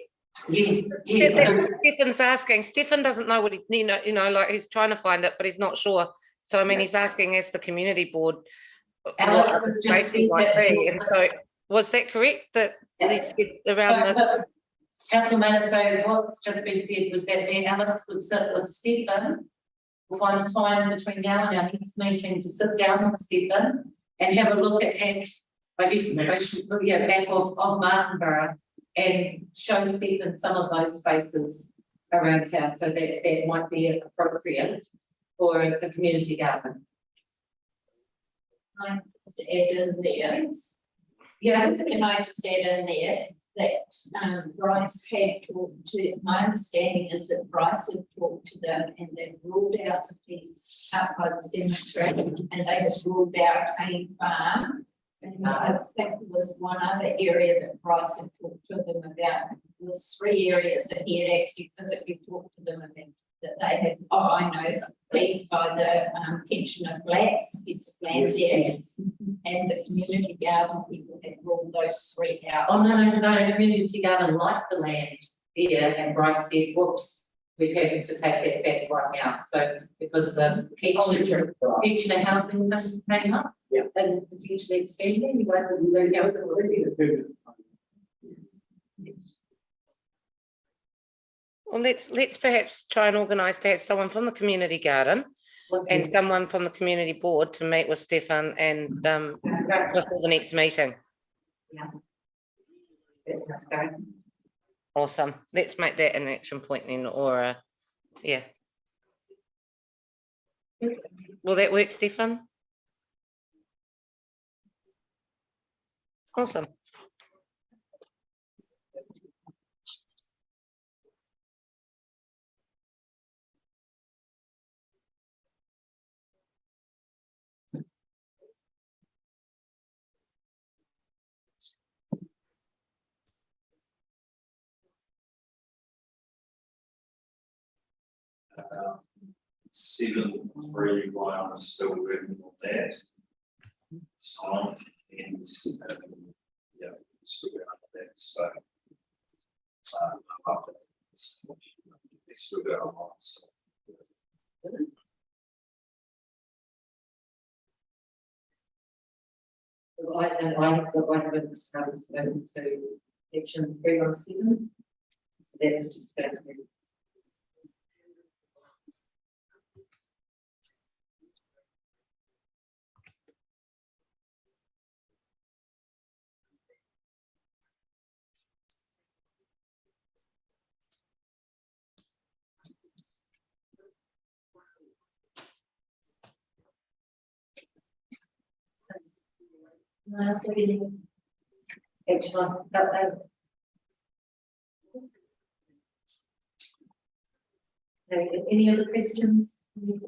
yes. Stefan's asking. Stefan doesn't know what you know, like he's trying to find it, but he's not sure. So I mean, he's asking as the community board Alex what has the just space might said be. And so was that correct? That let's get around the Councilman, so what's just been said was that the Alex would sit with Stephen. We'll find a time between now and our next meeting to sit down with Stephen and have a look at I guess especially a map of Martinborough and show Stephen some of those spaces around town, so that might be appropriate for the community garden. I just add in there. Yeah, Can I just add in there that Bryce had talked to, my understanding is that Bryce had talked to them and they ruled out the piece up by the cemetery and they had ruled out Payne Farm. And I think there was one other area that Bryce had talked to them about. There was 3 areas that he had actually physically talked to them about. that they had, oh, I know, leased by the pensioner flats, it's a flat there. And the community garden people had ruled those three out. Oh, no, community garden liked the land here, and Bryce said, whoops, we're having to take that back right now. So because the pensioner housing thing came up. Yeah. And potentially extending, you won't really go to Well, let's perhaps try and organise to have someone from the community garden and someone from the community board to meet with Stefan and before the next meeting. Yeah. That sounds great. Awesome. Let's make that an action point then, or yeah. Will that work, Stefan? Awesome. uh, 7.3, why I'm still working on that. Time and yeah, still going on that. So I'm up to this. It's still going on. So. I haven't spoken to section 317. So that's just going to be. No, so we action on that. Any other questions? Then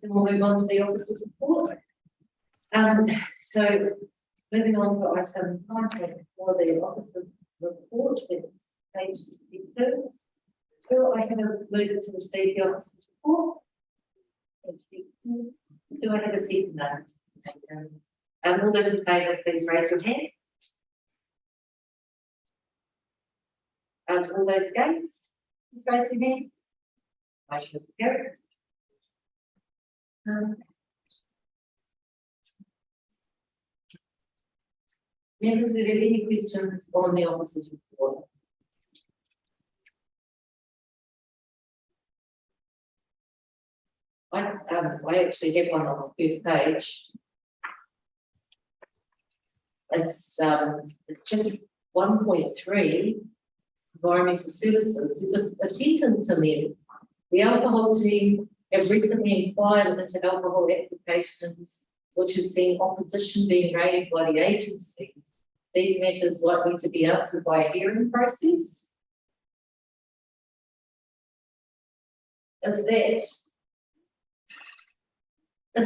we'll move on to the officers' report. So moving on to item 9 for the officers' report, it's page 62. So I have a move it to receive the officers' report. Thank you. Do I have a second now? All those in favour, please raise your hand. All those against, please raise your hand. Motion carried. Members, do you have any questions on the officers' report? I actually have one on the first page. It's just 1.3 environmental services. There's a sentence in there. The alcohol team have recently inquired into alcohol applications, which has seen opposition being raised by the agency. These matters likely to be answered by a hearing process. Is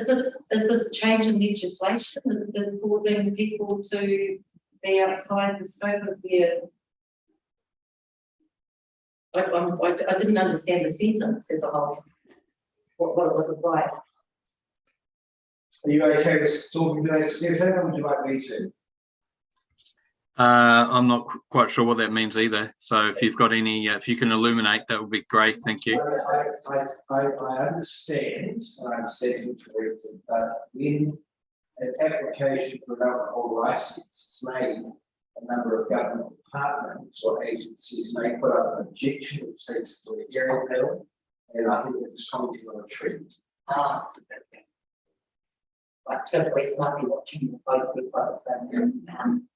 this a change in legislation that causing people to be outside the scope of their? I didn't understand the sentence as a whole. What it was applied. Are you okay with talking to that, Stefan, or would you like me to? I'm not quite sure what that means either. So if you've got any, if you can illuminate, that would be great. Thank you. I understand correctly, but when an application for an alcohol license is made, a number of government departments or agencies may put up an objection which takes to a hearing panel, and I think it was commenting on a trend. Like so the West might be watching both with both of them.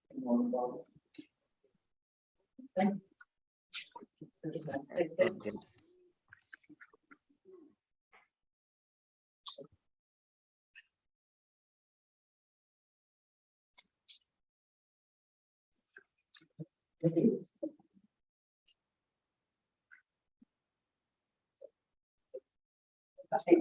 I see.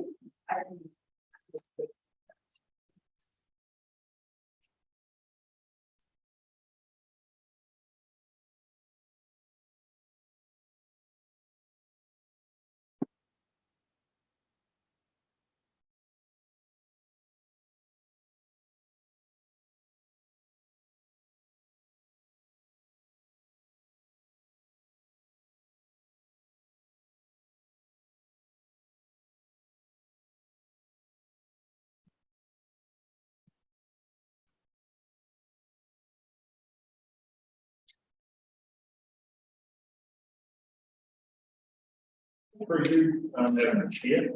For you, Madam Chair.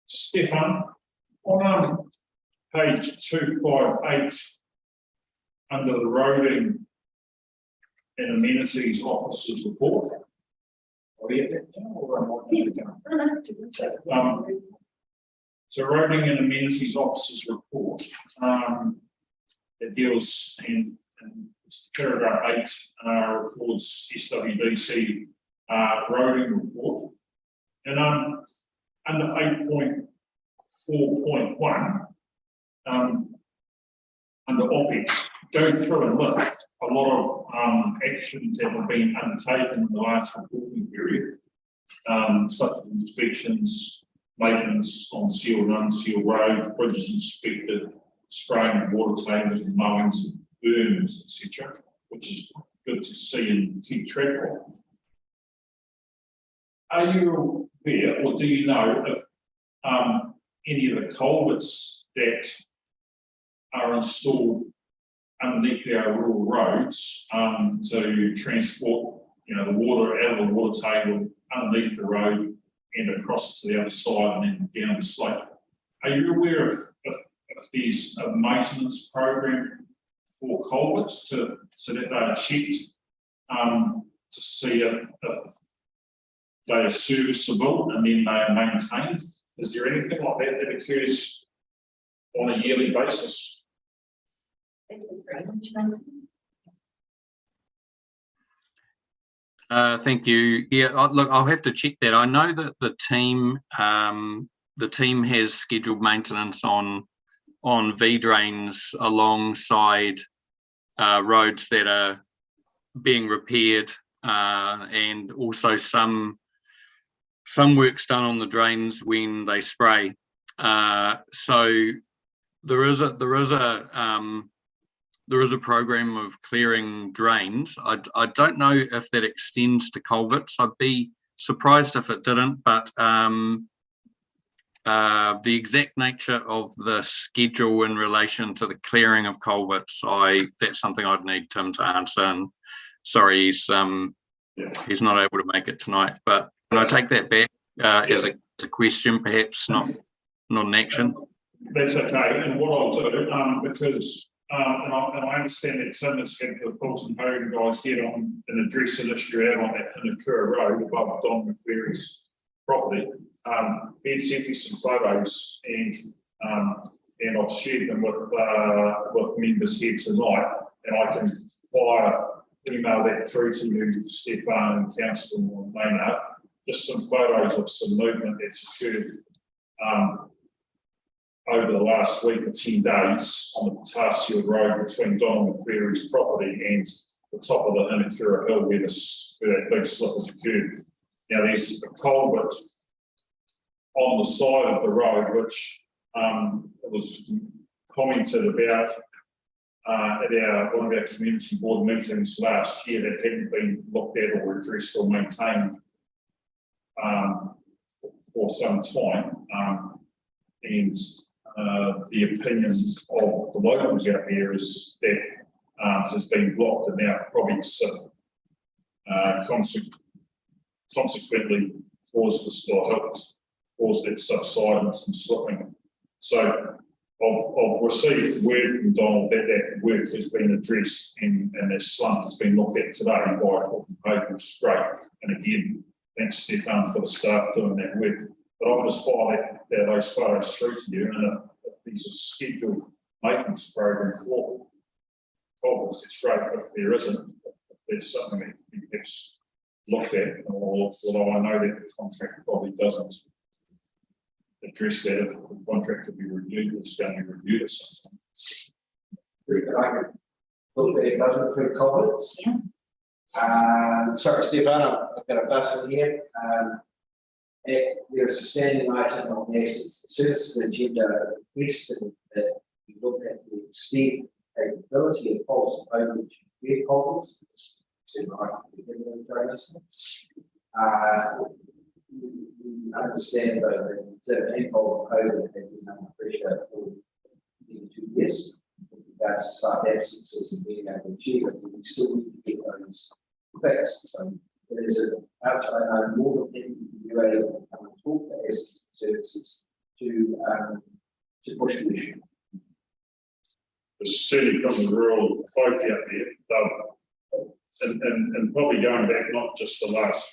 Stefan, on page 258, under the roading and amenities officers report. Are we at that now, or am I going? So roading and amenities officers report. It deals in paragraph 8, reports SWDC roading report. And under 8.4.1, under OPEX, go through and look at a lot of actions that have been undertaken in the last reporting period, such as inspections, maintenance on sealed and unsealed roads, bridges inspected, spraying of water tables and mowings and burns, etc., which is good to see and keep track of. Are you aware, or do you know, if any of the culverts that are installed underneath our rural roads to transport, the water out of the water table underneath the road and across to the other side and then down the slope? Are you aware of there's a maintenance program for culverts so that they're checked to see if they are serviceable and then they are maintained? Is there anything like that that occurs on a yearly basis? Thank you. Yeah, look, I'll have to check that. I know that the team has scheduled maintenance on V drains alongside roads that are being repaired, and also some work's done on the drains when they spray. So there is a program of clearing drains. I don't know if that extends to culverts. I'd be surprised if it didn't, but the exact nature of the schedule in relation to the clearing of culverts, that's something I'd need Tim to answer. And sorry, he's not able to make it tonight. But can I take that back as a question, perhaps not an action? That's okay. And what I'll do, because and I understand that Tim has had the Fulton Hogan guys get on and address an issue out on that Hinakira Road above Don McQuarrie's property. He had sent me some photos and I've shared them with members here tonight, and I can email that through to you, Stefan and Councillor Maynard. Just some photos of some movement that's occurred over the last week or 10 days on the Tarsiel Road between Don McQuarrie's property and the top of the Hinakira Hill where that big slip has occurred. Now there's a culvert on the side of the road which was commented about at one of our community board meetings last year that hadn't been looked at or addressed or maintained for some time, and the opinions of the locals out there is that has been blocked and now probably consequently caused that subsidence and slipping. So I've received word from Donald that work has been addressed and that slump has been looked at today by Fulton Hogan, which is great. And again, thanks Stefan for the staff doing that work. But I'll just file those photos through to you, and if there's a scheduled maintenance program for culverts, it's great. If there isn't, if there's something that gets looked at, although I know that the contract probably doesn't address that. If the contract to be reviewed, it's going to be reviewed at some time. Look, it doesn't include culverts. Yeah. Sorry, Stefan, I've got a bus in here. There's a standing item on this. It's the services agenda requested that we look at the extent capability of faults of overage repair culverts. We understand though that the involved COVID has been under pressure for 2 years. That's site absences and being able to achieve it, but we still need to get those fixed. So it there's outside more than people who are able to come and talk to services to push the issue. Certainly from the rural folk out there, and probably going back not just the last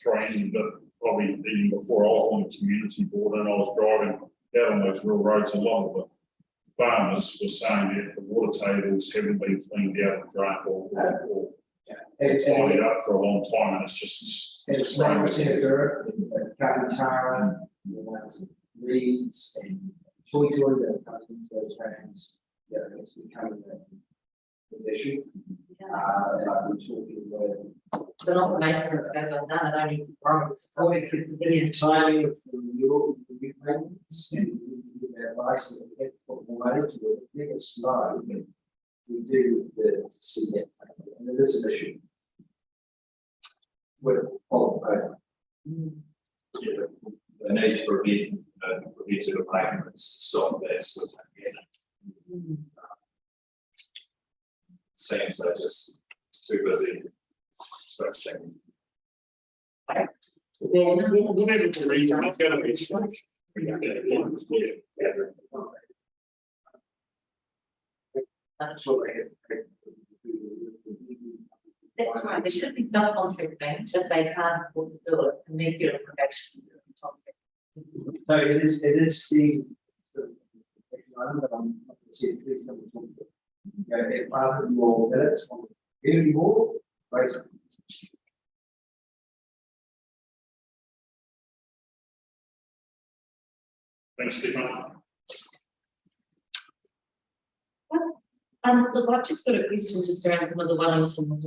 training, but probably even before I was on the community board and I was driving out on those rural roads, a lot of the farmers were saying that the water tables haven't been cleaned out and drunk or tidied up for a long time, and it's just It's Martinborough, Greytown, Reeds, and Toy that comes into those hands. Yeah, it's becoming an issue. And I've been talking with. But not the maintenance goes undone, it only grows. The timing of the renewal, the repayments, and their advice, and they put more money to it, it's slow, but we do see it, and it is an issue. With all The need to prevent preventative maintenance to stop that sort of thing. Seems they're just too busy fixing. That's right, there should be no contract things if they can't afford to do it, and then get a production. so it is the part of your minutes on the community board, right? thanks, Stefan. Look, I've just got a question just around some of the Wellington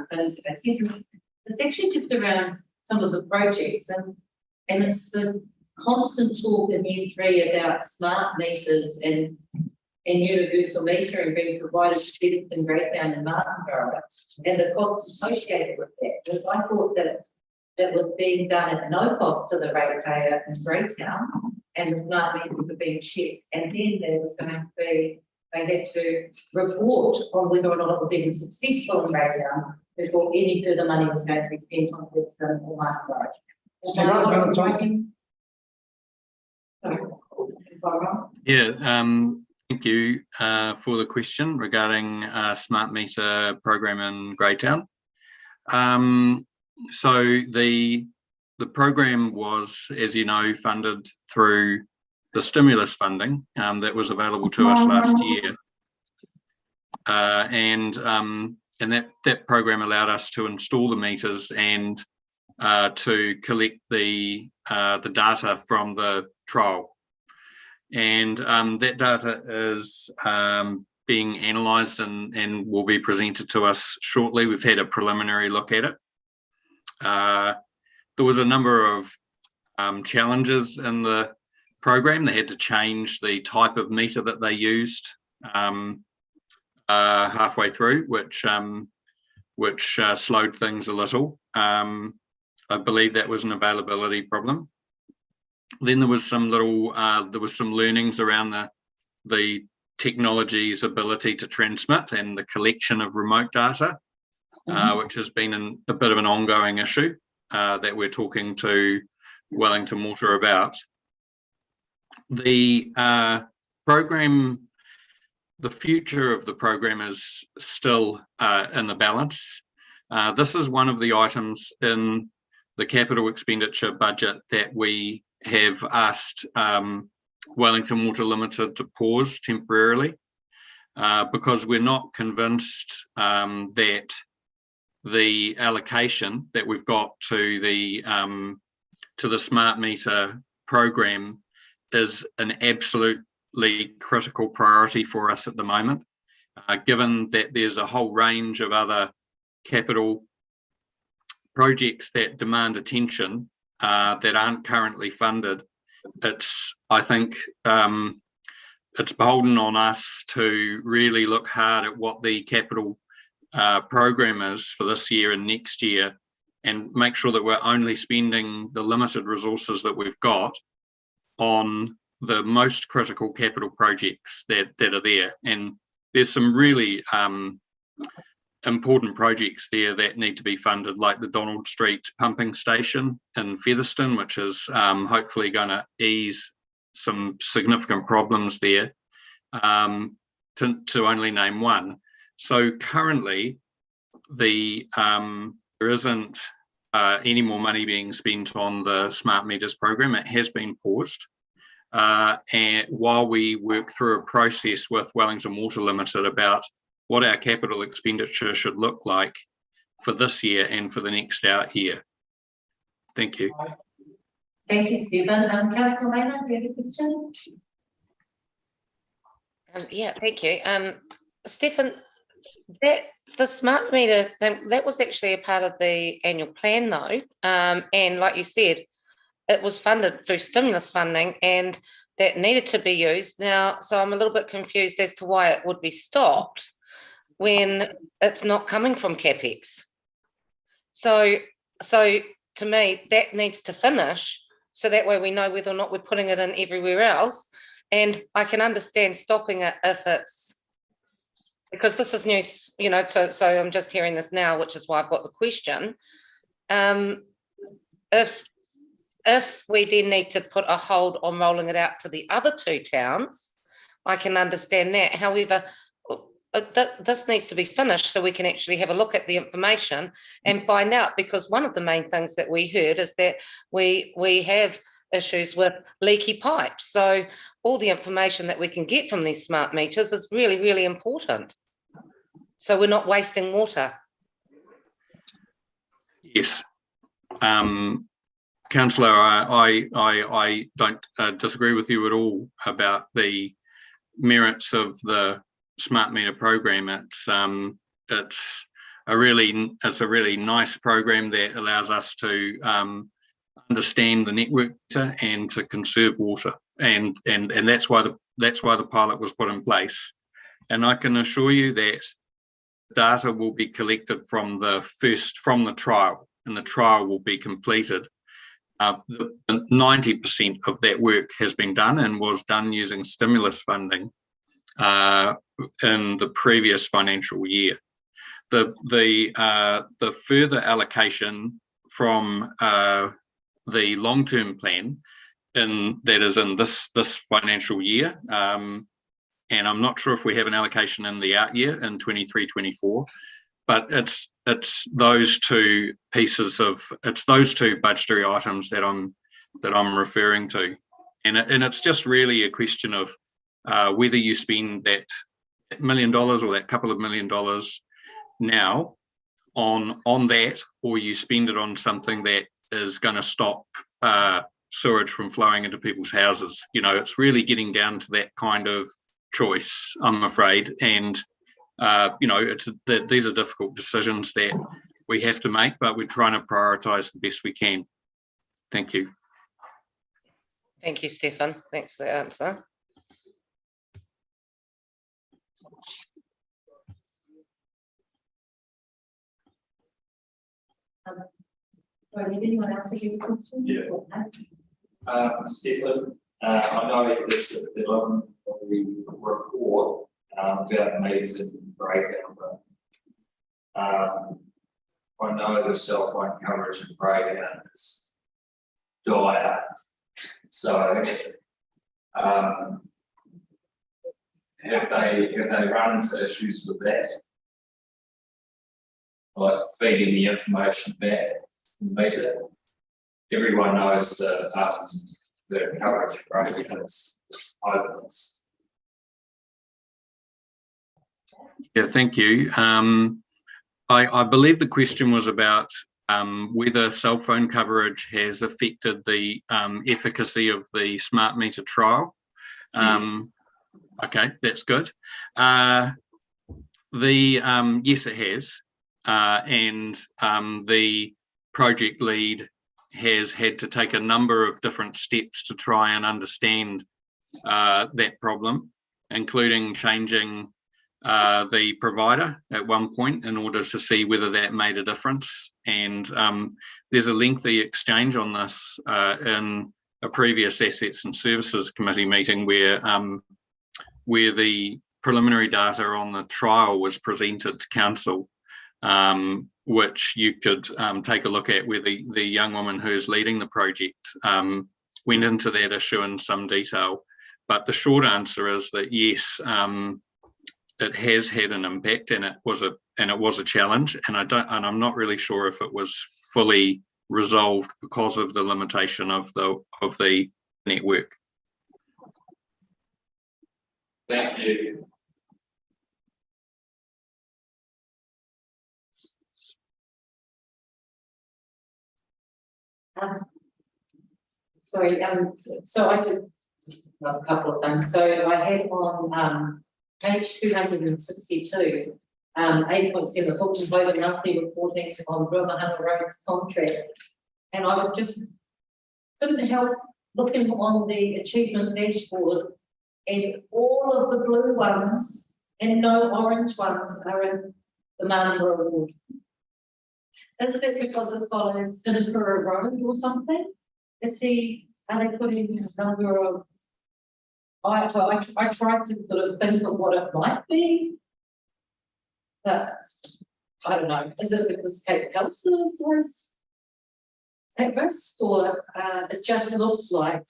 things. It's actually just around some of the projects and it's the constant talk in N3 about smart meters and universal metering being provided to in Greytown and Martinborough and the costs associated with that. But I thought that that was being done at no cost to the ratepayer in Greytown and the smart meters were being checked, and then there was going to be they had to report on whether or not it was even successful in Greytown before any further money was going to be spent on this or Martinborough. Yeah, thank you for the question regarding smart meter program in Greytown. So the program was, as you know, funded through the stimulus funding that was available to us last year, and that program allowed us to install the meters and to collect the data from the trial. And that data is being analysed and will be presented to us shortly. We've had a preliminary look at it. There was a number of challenges in the program. They had to change the type of meter that they used halfway through, which slowed things a little. I believe that was an availability problem. Then there was some learnings around the technology's ability to transmit and the collection of remote data, which has been a bit of an ongoing issue that we're talking to Wellington Water about. The program, the future of the program is still in the balance. This is one of the items in the capital expenditure budget that we have asked Wellington Water Limited to pause temporarily because we're not convinced that the allocation that we've got to the smart meter program is an absolutely critical priority for us at the moment, given that there's a whole range of other capital projects that demand attention that aren't currently funded. I think it's beholden on us to really look hard at what the capital program is for this year and next year and make sure that we're only spending the limited resources that we've got on the most critical capital projects that are there. And there's some really important projects there that need to be funded, like the Donald Street pumping station in Featherston, which is hopefully going to ease some significant problems there, to only name one. So currently, there isn't any more money being spent on the smart meters program. It has been paused. And while we work through a process with Wellington Water Limited about what our capital expenditure should look like for this year and for the next year. Thank you. Thank you, Stephen. Councillor Maynard, do you have a question? Yeah, thank you. Stephen, the smart meter thing, that was actually a part of the annual plan though. And like you said, it was funded through stimulus funding and that needed to be used now. So I'm a little bit confused as to why it would be stopped when it's not coming from CapEx. So to me, that needs to finish. So that way we know whether or not we're putting it in everywhere else. And I can understand stopping it if it's, because this is news, you know, so I'm just hearing this now, which is why I've got the question. If we then need to put a hold on rolling it out to the other two towns, I can understand that. However, this needs to be finished so we can actually have a look at the information and find out, because one of the main things that we heard is that we have issues with leaky pipes. So all the information that we can get from these smart meters is really, really important. So we're not wasting water. Yes. Councillor, I don't disagree with you at all about the merits of the smart meter program. It's a really nice program that allows us to understand the network and to conserve water, and that's why the pilot was put in place. And I can assure you that data will be collected from the trial, and the trial will be completed. 90% of that work has been done and was done using stimulus funding in the previous financial year. The further allocation from the long-term plan that is in this financial year, and I'm not sure if we have an allocation in the out year in 23-24, but it's those two budgetary items that I'm referring to, and it's just really a question of whether you spend that $1 million or that couple of $1 million now on that, or you spend it on something that is going to stop sewage from flowing into people's houses. You know, it's really getting down to that kind of choice, I'm afraid. And you know, these are difficult decisions that we have to make, but we're trying to prioritise the best we can. Thank you. Thank you, Stephen. Thanks for the answer. Sorry, did anyone else have a question? Yeah. Stephen, I know there's a bit on the report about meters in Greytown, but I know the cell phone coverage in Greytown is dire. So have they run into issues with that? Like feeding the information back from the meter? Everyone knows the coverage of Greytown is hopeless. Yeah, thank you. I believe the question was about whether cell phone coverage has affected the efficacy of the smart meter trial. Yes. Okay, that's good. Yes, it has, and the project lead has had to take a number of different steps to try and understand that problem, including changing the provider at one point in order to see whether that made a difference. And there's a lengthy exchange on this in a previous Assets and Services Committee meeting where the preliminary data on the trial was presented to Council. which you could take a look at, where the young woman who's leading the project went into that issue in some detail. But the short answer is that yes, it has had an impact, and it was a challenge, and I'm not really sure if it was fully resolved because of the limitation of the network. Thank you. Sorry, so I did a couple of things. So I had on page 262, 8.7, Fulton Hogan monthly reporting on Rumahana Road's contract. And I was just couldn't help looking on the achievement dashboard, and all of the blue ones and no orange ones are in the Martinborough Award. Is that because it follows Hinakira Road or something? Are they putting a number of, I tried to sort of think of what it might be, but I don't know. Is it because Cape Palliser was at risk, or it just looks like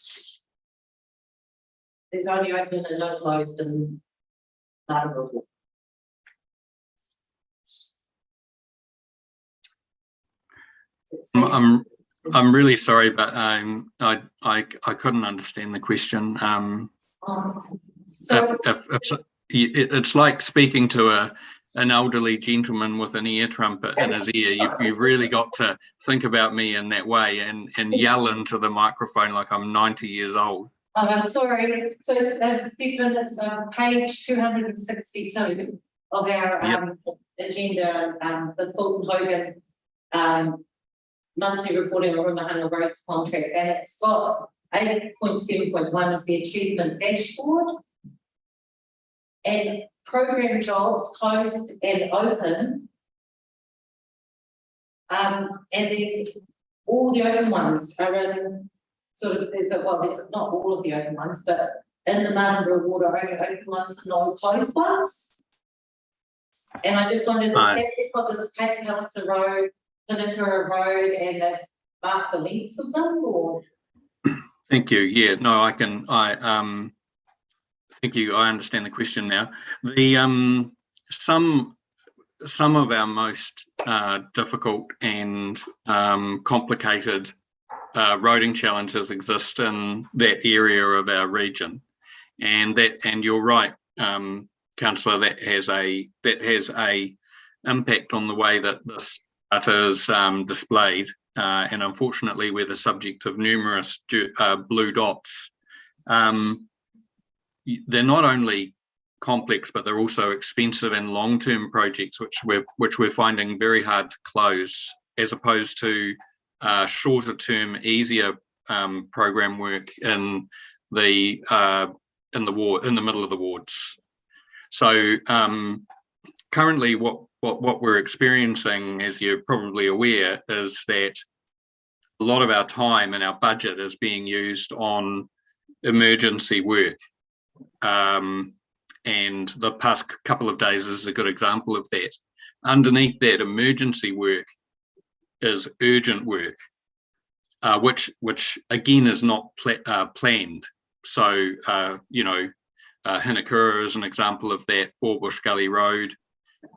there's only open and no closed in Martinborough? I'm really sorry, but I couldn't understand the question. It's like speaking to an elderly gentleman with an ear trumpet in his ear. You've really got to think about me in that way and yell into the microphone like I'm 90 years old. Sorry. So Stephen, it's page 262 of our agenda, the Fulton Hogan monthly reporting on Rumahana Road's contract, and it's got 8.7.1 is the achievement dashboard, and program jobs closed and open, and there's all the open ones are in sort of, there's not all of the open ones, but in the Martinborough Award are only open ones and non-closed ones. And I just wondered, is that because it's Cape Palliser Road, Hinakira Road, and the mark the lengths of them, or? Thank you. Yeah, no, thank you. I understand the question now. The some of our most difficult and complicated roading challenges exist in that area of our region, and you're right, Councillor. That has a impact on the way that this data is displayed, and unfortunately, we're the subject of numerous blue dots. They're not only complex, but they're also expensive and long-term projects, which we're finding very hard to close, as opposed to shorter-term, easier program work in the middle of the wards. So currently, what we're experiencing, as you're probably aware, is that a lot of our time and our budget is being used on emergency work. And the past couple of days is a good example of that. Underneath that emergency work is urgent work, which again is not planned. So, Hinakira is an example of that, Bush Gully Road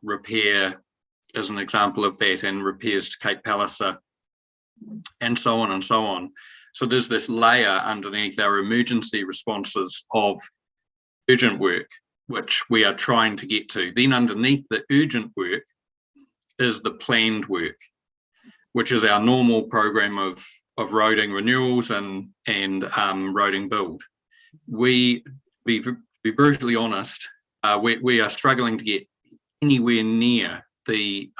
repair is an example of that, and repairs to Cape Palliser, and so on and so on. So there's this layer underneath our emergency responses of urgent work, which we are trying to get to. Then underneath the urgent work is the planned work, which is our normal program of roading renewals and roading build. We be brutally honest, we are struggling to get anywhere near the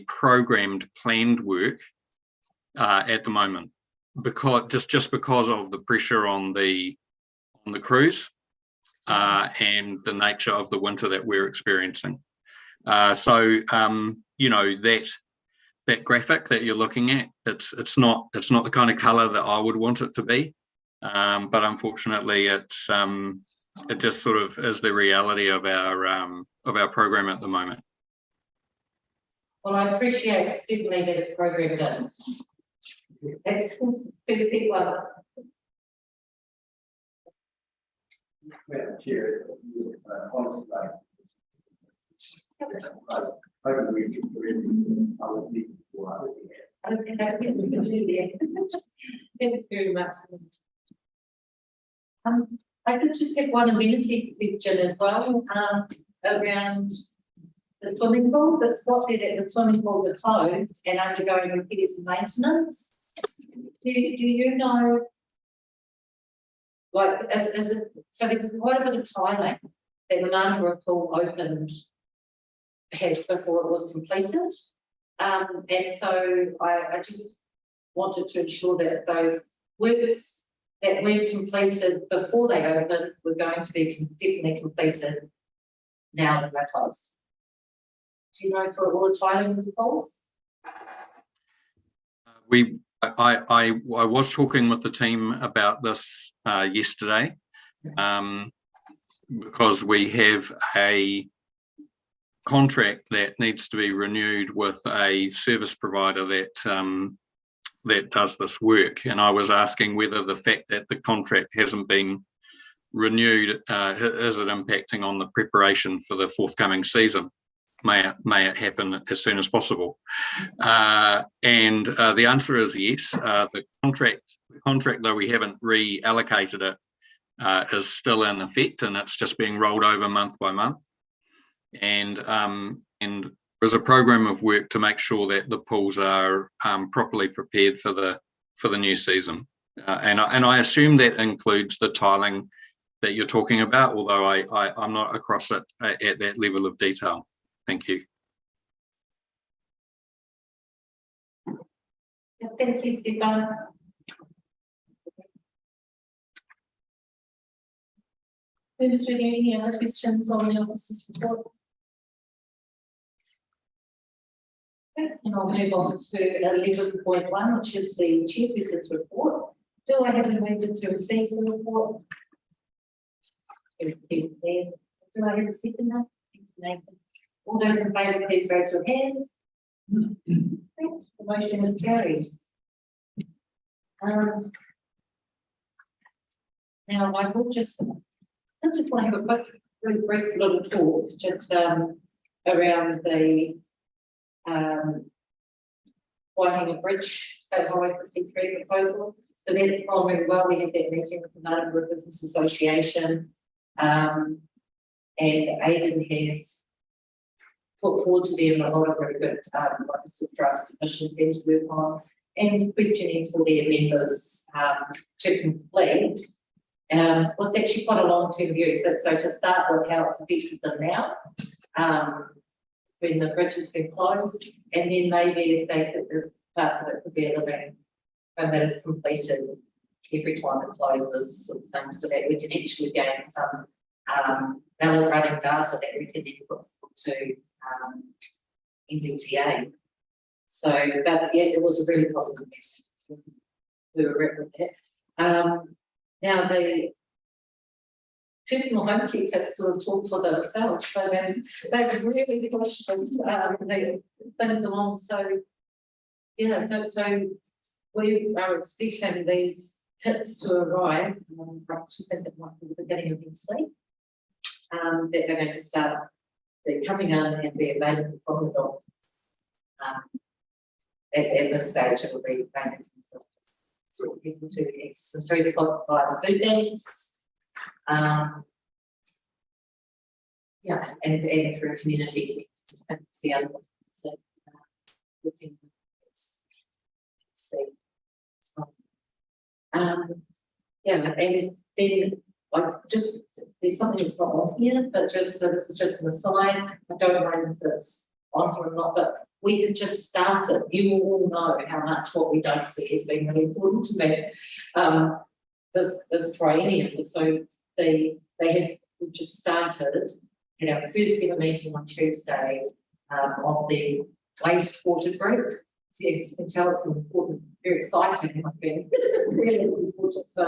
programmed planned work at the moment, because just because of the pressure on the crews and the nature of the winter that we're experiencing. So that graphic that you're looking at, it's not the kind of colour that I would want it to be, but unfortunately it just sort of is the reality of our program at the moment. Well, I appreciate certainly that it's programmed in. That's perfect one. Madam Chair, contemplate. I agree with other people who are looking at. I think I can do that. Thanks very much. I could just have one amenity question as well, around the swimming pool. That's what the swimming pools are closed and undergoing repairs and maintenance. Do you know? Like, so there's quite a bit of tiling that the Martinborough pool opened had before it was completed. And so I just wanted to ensure that those works that weren't completed before they opened were going to be definitely completed now that they're closed. Do you know for all the tiling of the pools? I was talking with the team about this yesterday, because we have a contract that needs to be renewed with a service provider that does this work, and I was asking whether the fact that the contract hasn't been renewed is it impacting on the preparation for the forthcoming season. May it happen as soon as possible? And the answer is yes. The contract, though we haven't reallocated it, is still in effect, and it's just being rolled over month by month. And there's a program of work to make sure that the pools are properly prepared for the new season. And I assume that includes the tiling that you're talking about, although I'm not across it at that level of detail. Thank you. Thank you, Stefan. Is there any other questions on the officer's report? Okay, and I'll move on to 11.1, which is the chairperson's report. Do I have a motion to receive the report? Do I have a second now? Nathan. All those in favour, please raise your hand. The motion is carried. Now I will just want to have a quick, very brief little talk just around the widening a bridge at Highway 53 proposal. So that's gone really well. We had that meeting with the Martinborough Business Association, and Aidan has put forward to them a lot of very good draft submissions for them to work on, and questionings for their members to complete. Well, it's actually quite a long-term view. So to start with how it's affected them now, when the bridge has been closed, and then maybe if they could, parts of it could be a living and that is completed every time it closes, sort of thing, so that we can actually gain some valid running data that we can then put to NZTA. So, but yeah, it was a really positive meeting. So we were right with that. Now the personal home care kits sort of talk for themselves, so they've really pushed the things along. So yeah, so we are expecting these kits to arrive. I think it might be the beginning of next week. That they're going to start. They're coming in and be available from the doctors. At this stage, it will be available from the doctors. So people to access them through the food banks. Yeah, and through community. That's the other one. So looking yeah, and then there's something that's not on here, but just so this is just an aside. I don't know if it's on here or not, but we have just started. You all know how much what we don't see has been really important to me. This triennium. So we've just started in our first ever meeting on Tuesday of the wastewater group. So yes, you can tell it's important, very exciting. I think really important. So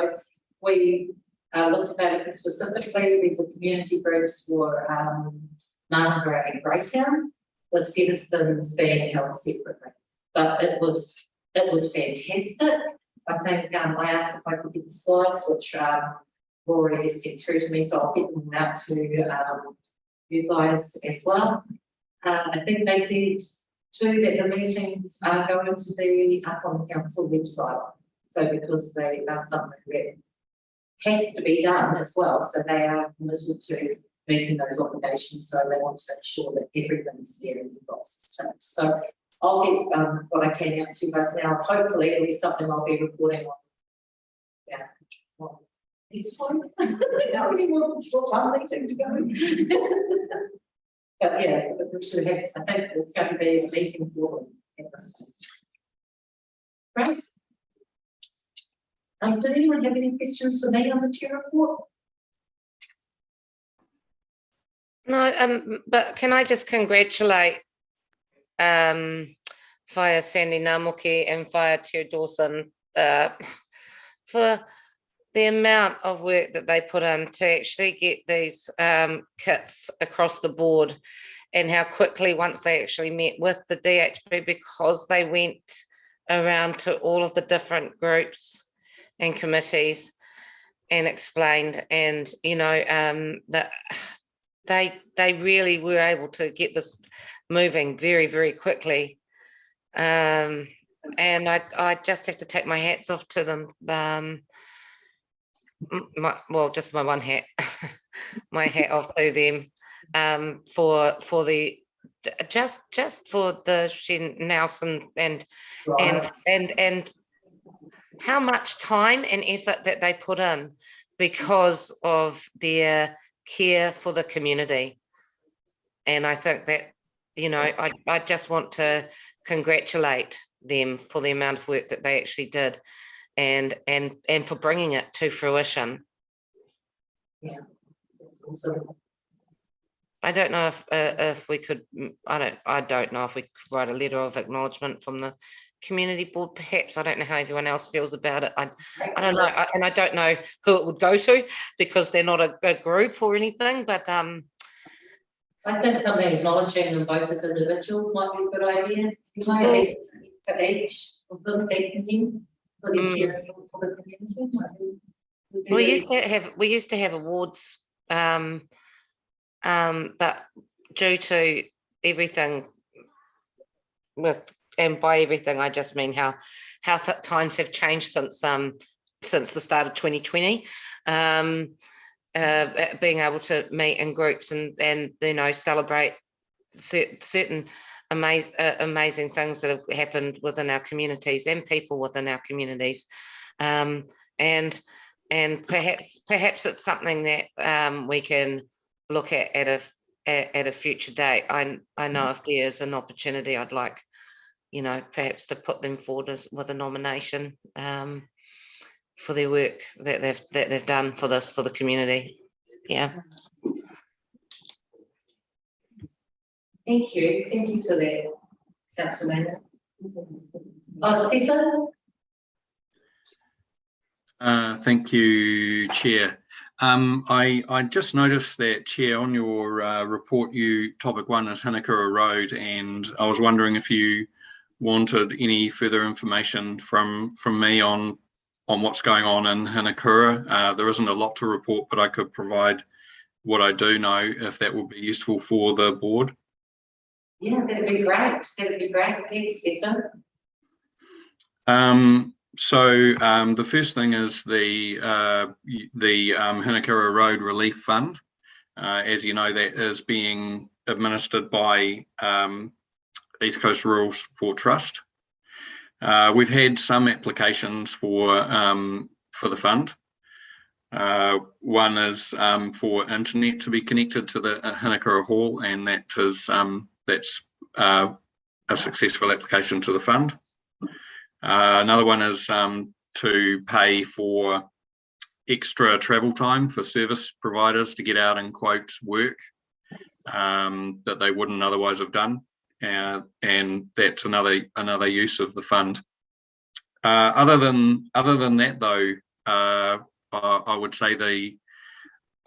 we looked at it specifically. These are community groups for Martinborough and Greytown, with Featherston's being held separately. But it was fantastic. I think I asked if I could get the slides, which Rory has sent through to me, so I'll get them out to you guys as well. I think they said too that the meetings are going to be up on the council website. So because they are something that have to be done as well, so they are committed to meeting those obligations. So they want to ensure that everything's there in the box. So I'll get what I can out to you guys now. Hopefully it'll be something I'll be reporting on. Yeah. Well, this one. No, we will one meeting to go. But yeah, we should have, I think it's going to be a meeting for them at this stage. Right. Did anyone have any questions for me on the chair report? No, but can I just congratulate Whaia Sandy Namuki and Whaia Chair Dawson for the amount of work that they put in to actually get these kits across the board, and how quickly, once they actually met with the DHB, because they went around to all of the different groups and committees and explained, and you know, that they really were able to get this moving very, very quickly. And I just have to take my hats off to them. Well, just my one hat, my hat off to them for the just for the Shen Nelson and how much time and effort that they put in because of their care for the community. And I think that, you know, I just want to congratulate them for the amount of work that they actually did and for bringing it to fruition. Yeah, that's awesome. I don't know if we could, I don't know if we could write a letter of acknowledgement from the community board, perhaps. I don't know how everyone else feels about it. I don't know, and I don't know who it would go to because they're not a group or anything, but I think something acknowledging them both as individuals might be a good idea. To each of them thanking him for the care for the community. We used to have awards, but due to everything and by everything I just mean how times have changed since the start of 2020. Being able to meet in groups and you know, celebrate certain amazing things that have happened within our communities and people within our communities, and perhaps it's something that we can look at a future date. I know if there's an opportunity, I'd like, you know, perhaps to put them forward with a nomination for their work that they've done for the community. Yeah. Thank you for that, Councillor Maynard. Oh, Stephen. Thank you, Chair. I just noticed that, Chair, on your report, topic 1 is Hinakira Road, and I was wondering if you wanted any further information from me on what's going on in Hinakira. There isn't a lot to report, but I could provide what I do know if that would be useful for the board. Yeah, that'd be great. Thanks, Stephen. So the first thing is the Hinakira Road Relief Fund. As you know, that is being administered by East Coast Rural Support Trust. We've had some applications for the fund. One is for internet to be connected to the Hinakira Hall, and that's a successful application to the fund. Another one is to pay for extra travel time for service providers to get out and quote work that they wouldn't otherwise have done, and that's another use of the fund. Other than that, though, I would say the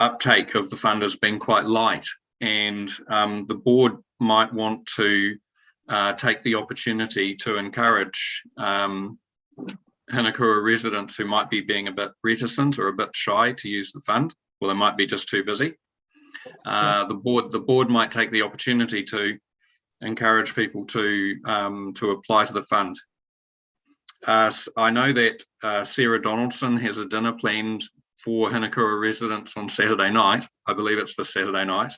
uptake of the fund has been quite light, and the board might want to take the opportunity to encourage Hinakira residents who might be being a bit reticent or a bit shy to use the fund, or they might be just too busy. The board might take the opportunity to encourage people to apply to the fund. I know that Sarah Donaldson has a dinner planned for Hinakira residents on Saturday night. I believe it's this Saturday night.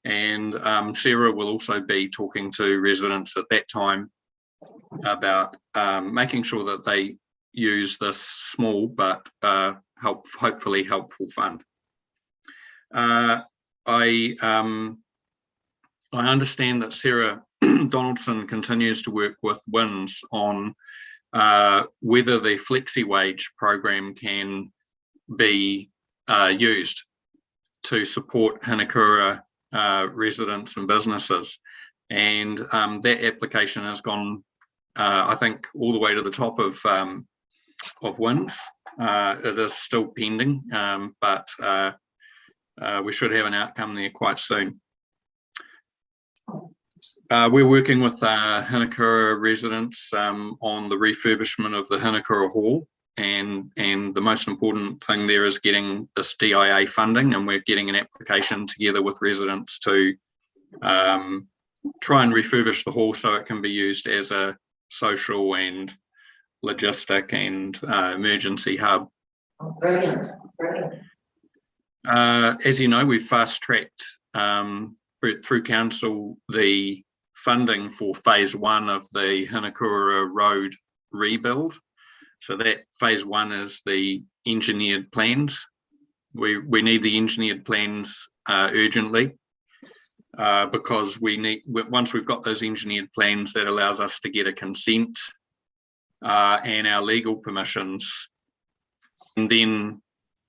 And Sarah will also be talking to residents at that time about making sure that they use this small but hopefully helpful fund. I understand that Sarah Donaldson continues to work with WINS on whether the flexi wage program can be used to support Hinakira residents and businesses, and that application has gone, I think, all the way to the top of WINS. It is still pending, but we should have an outcome there quite soon. We're working with Hinakira residents on the refurbishment of the Hinakira Hall, and the most important thing there is getting this DIA funding, and we're getting an application together with residents to try and refurbish the hall so it can be used as a social and logistic and emergency hub. Oh, brilliant, brilliant. As you know, we've fast-tracked through council the funding for phase 1 of the Hinakira Road rebuild. So that phase 1 is the engineered plans. We need the engineered plans urgently because once we've got those engineered plans, that allows us to get a consent and our legal permissions, and then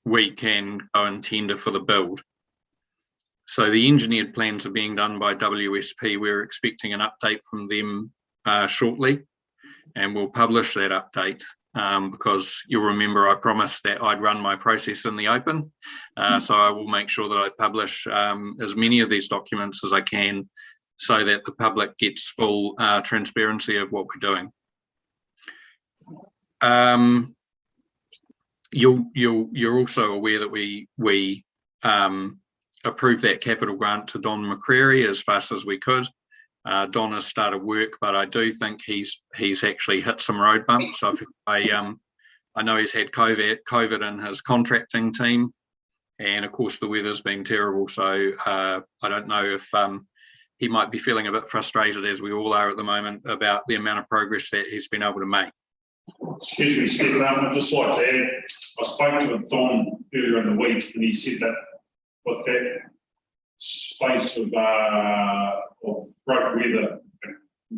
we can go and tender for the build. So the engineered plans are being done by WSP. We're expecting an update from them shortly, and we'll publish that update because you'll remember I promised that I'd run my process in the open. So I will make sure that I publish as many of these documents as I can so that the public gets full transparency of what we're doing. You're also aware that we approved that capital grant to Don McCreary as fast as we could. Don has started work, but I do think he's actually hit some road bumps. So I know he's had COVID in his contracting team, and of course the weather's been terrible. So I don't know if he might be feeling a bit frustrated, as we all are at the moment, about the amount of progress that he's been able to make. Excuse me, Stephen, I'd just like to add, I spoke to Don earlier in the week, and he said that with that space of great weather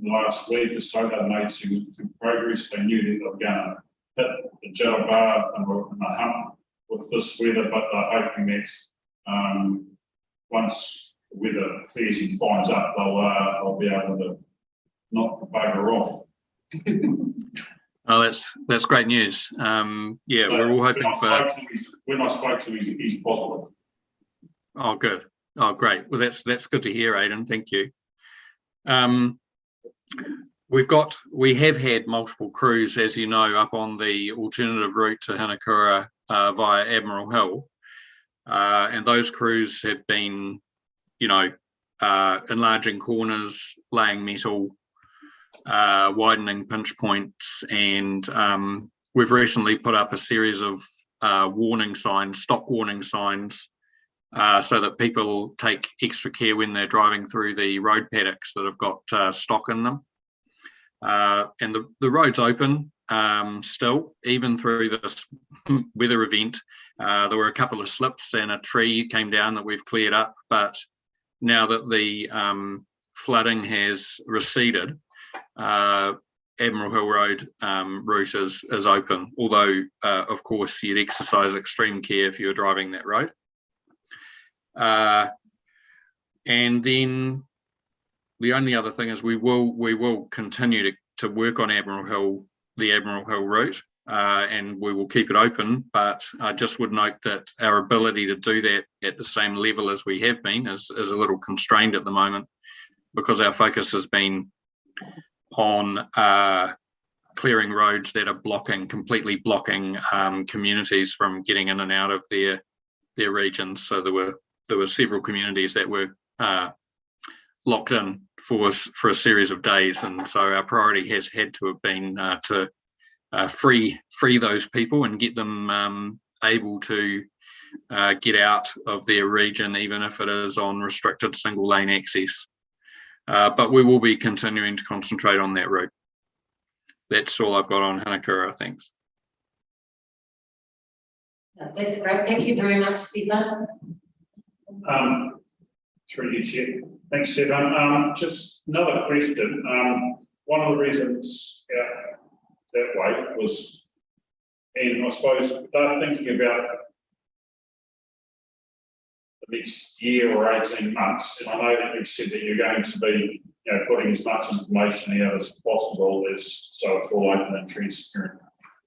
last week or so, they made significant progress. They knew that they were going to hit the Jarrah bar and the hump with this weather, but they're hoping that once the weather clears and finds up, they'll be able to knock the bugger off. Oh, that's great news. Yeah, so we're all hoping for. When I spoke to him, he's positive. Oh, good. Oh, great. Well, that's good to hear, Aidan. Thank you. We have had multiple crews, as you know, up on the alternative route to Hinakira via Admiral Hill, and those crews have been, enlarging corners, laying metal, widening pinch points, and we've recently put up a series of warning signs, stop warning signs, so that people take extra care when they're driving through the road paddocks that have got stock in them. And the road's open still, even through this weather event. There were a couple of slips and a tree came down that we've cleared up, but now that the flooding has receded, Admiral Hill Road route is open, although of course you'd exercise extreme care if you were driving that road. And then the only other thing is we will continue to work on the Admiral Hill route, and we will keep it open, but I just would note that our ability to do that at the same level as we have been is a little constrained at the moment, because our focus has been on clearing roads that are completely blocking communities from getting in and out of their regions. So there were several communities that were locked in for a series of days, and so our priority has had to have been to free those people and get them able to get out of their region, even if it is on restricted single lane access. But we will be continuing to concentrate on that route. That's all I've got on Hinakira, thanks. That's great. Thank you very much, Stephen. Through you, Chair. Thanks, Stephen. Just another question. One of the reasons that way was, and I suppose they're thinking about the next year or 18 months, and I know that you've said that you're going to be, putting as much information out as possible, so it's all open and transparent.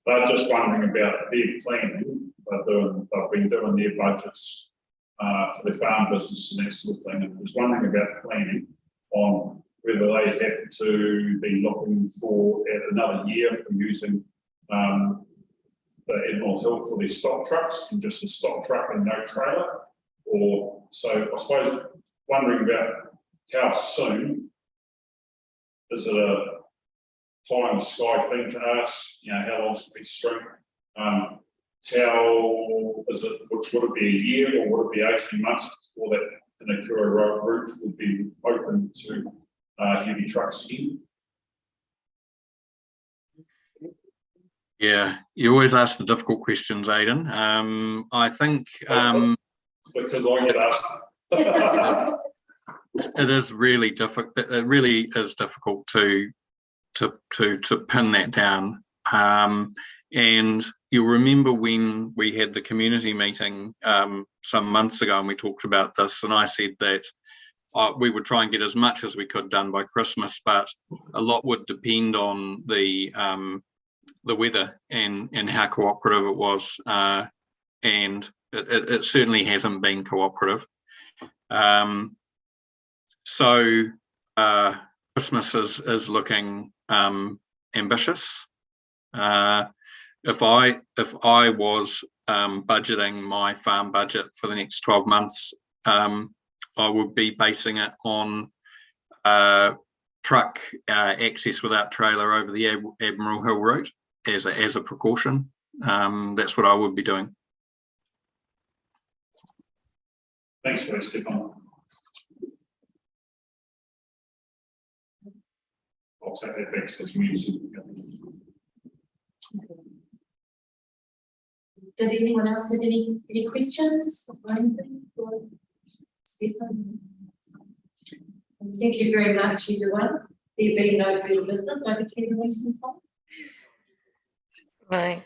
But just wondering about their planning. They've been doing their budgets for their farm business and that sort of thing. And I was wondering about planning on whether they have to be looking for another year for using the Admiral Hill for their stock trucks and just a stock truck and no trailer. Or so I suppose wondering about how soon is it a pie in the sky thing to ask, how long's a piece of string? How is it, which would it be a year or would it be 18 months before that Hinakira route would be open to heavy trucks again? Yeah, you always ask the difficult questions, Aidan. I think because I get asked. It is really difficult. It really is difficult to pin that down. And you'll remember when we had the community meeting some months ago, and we talked about this, and I said that we would try and get as much as we could done by Christmas, but a lot would depend on the weather and how cooperative it was, and it certainly hasn't been cooperative. So Christmas is looking ambitious. If I was budgeting my farm budget for the next 12 months, I would be basing it on truck access without trailer over the Admiral Hill route as a precaution. That's what I would be doing. Thanks for that, Stephen. I'll take that back to the community. Did anyone else have any questions or anything for Stephen? Thank you very much, everyone. There being no further business, I declare the meeting closed. Right.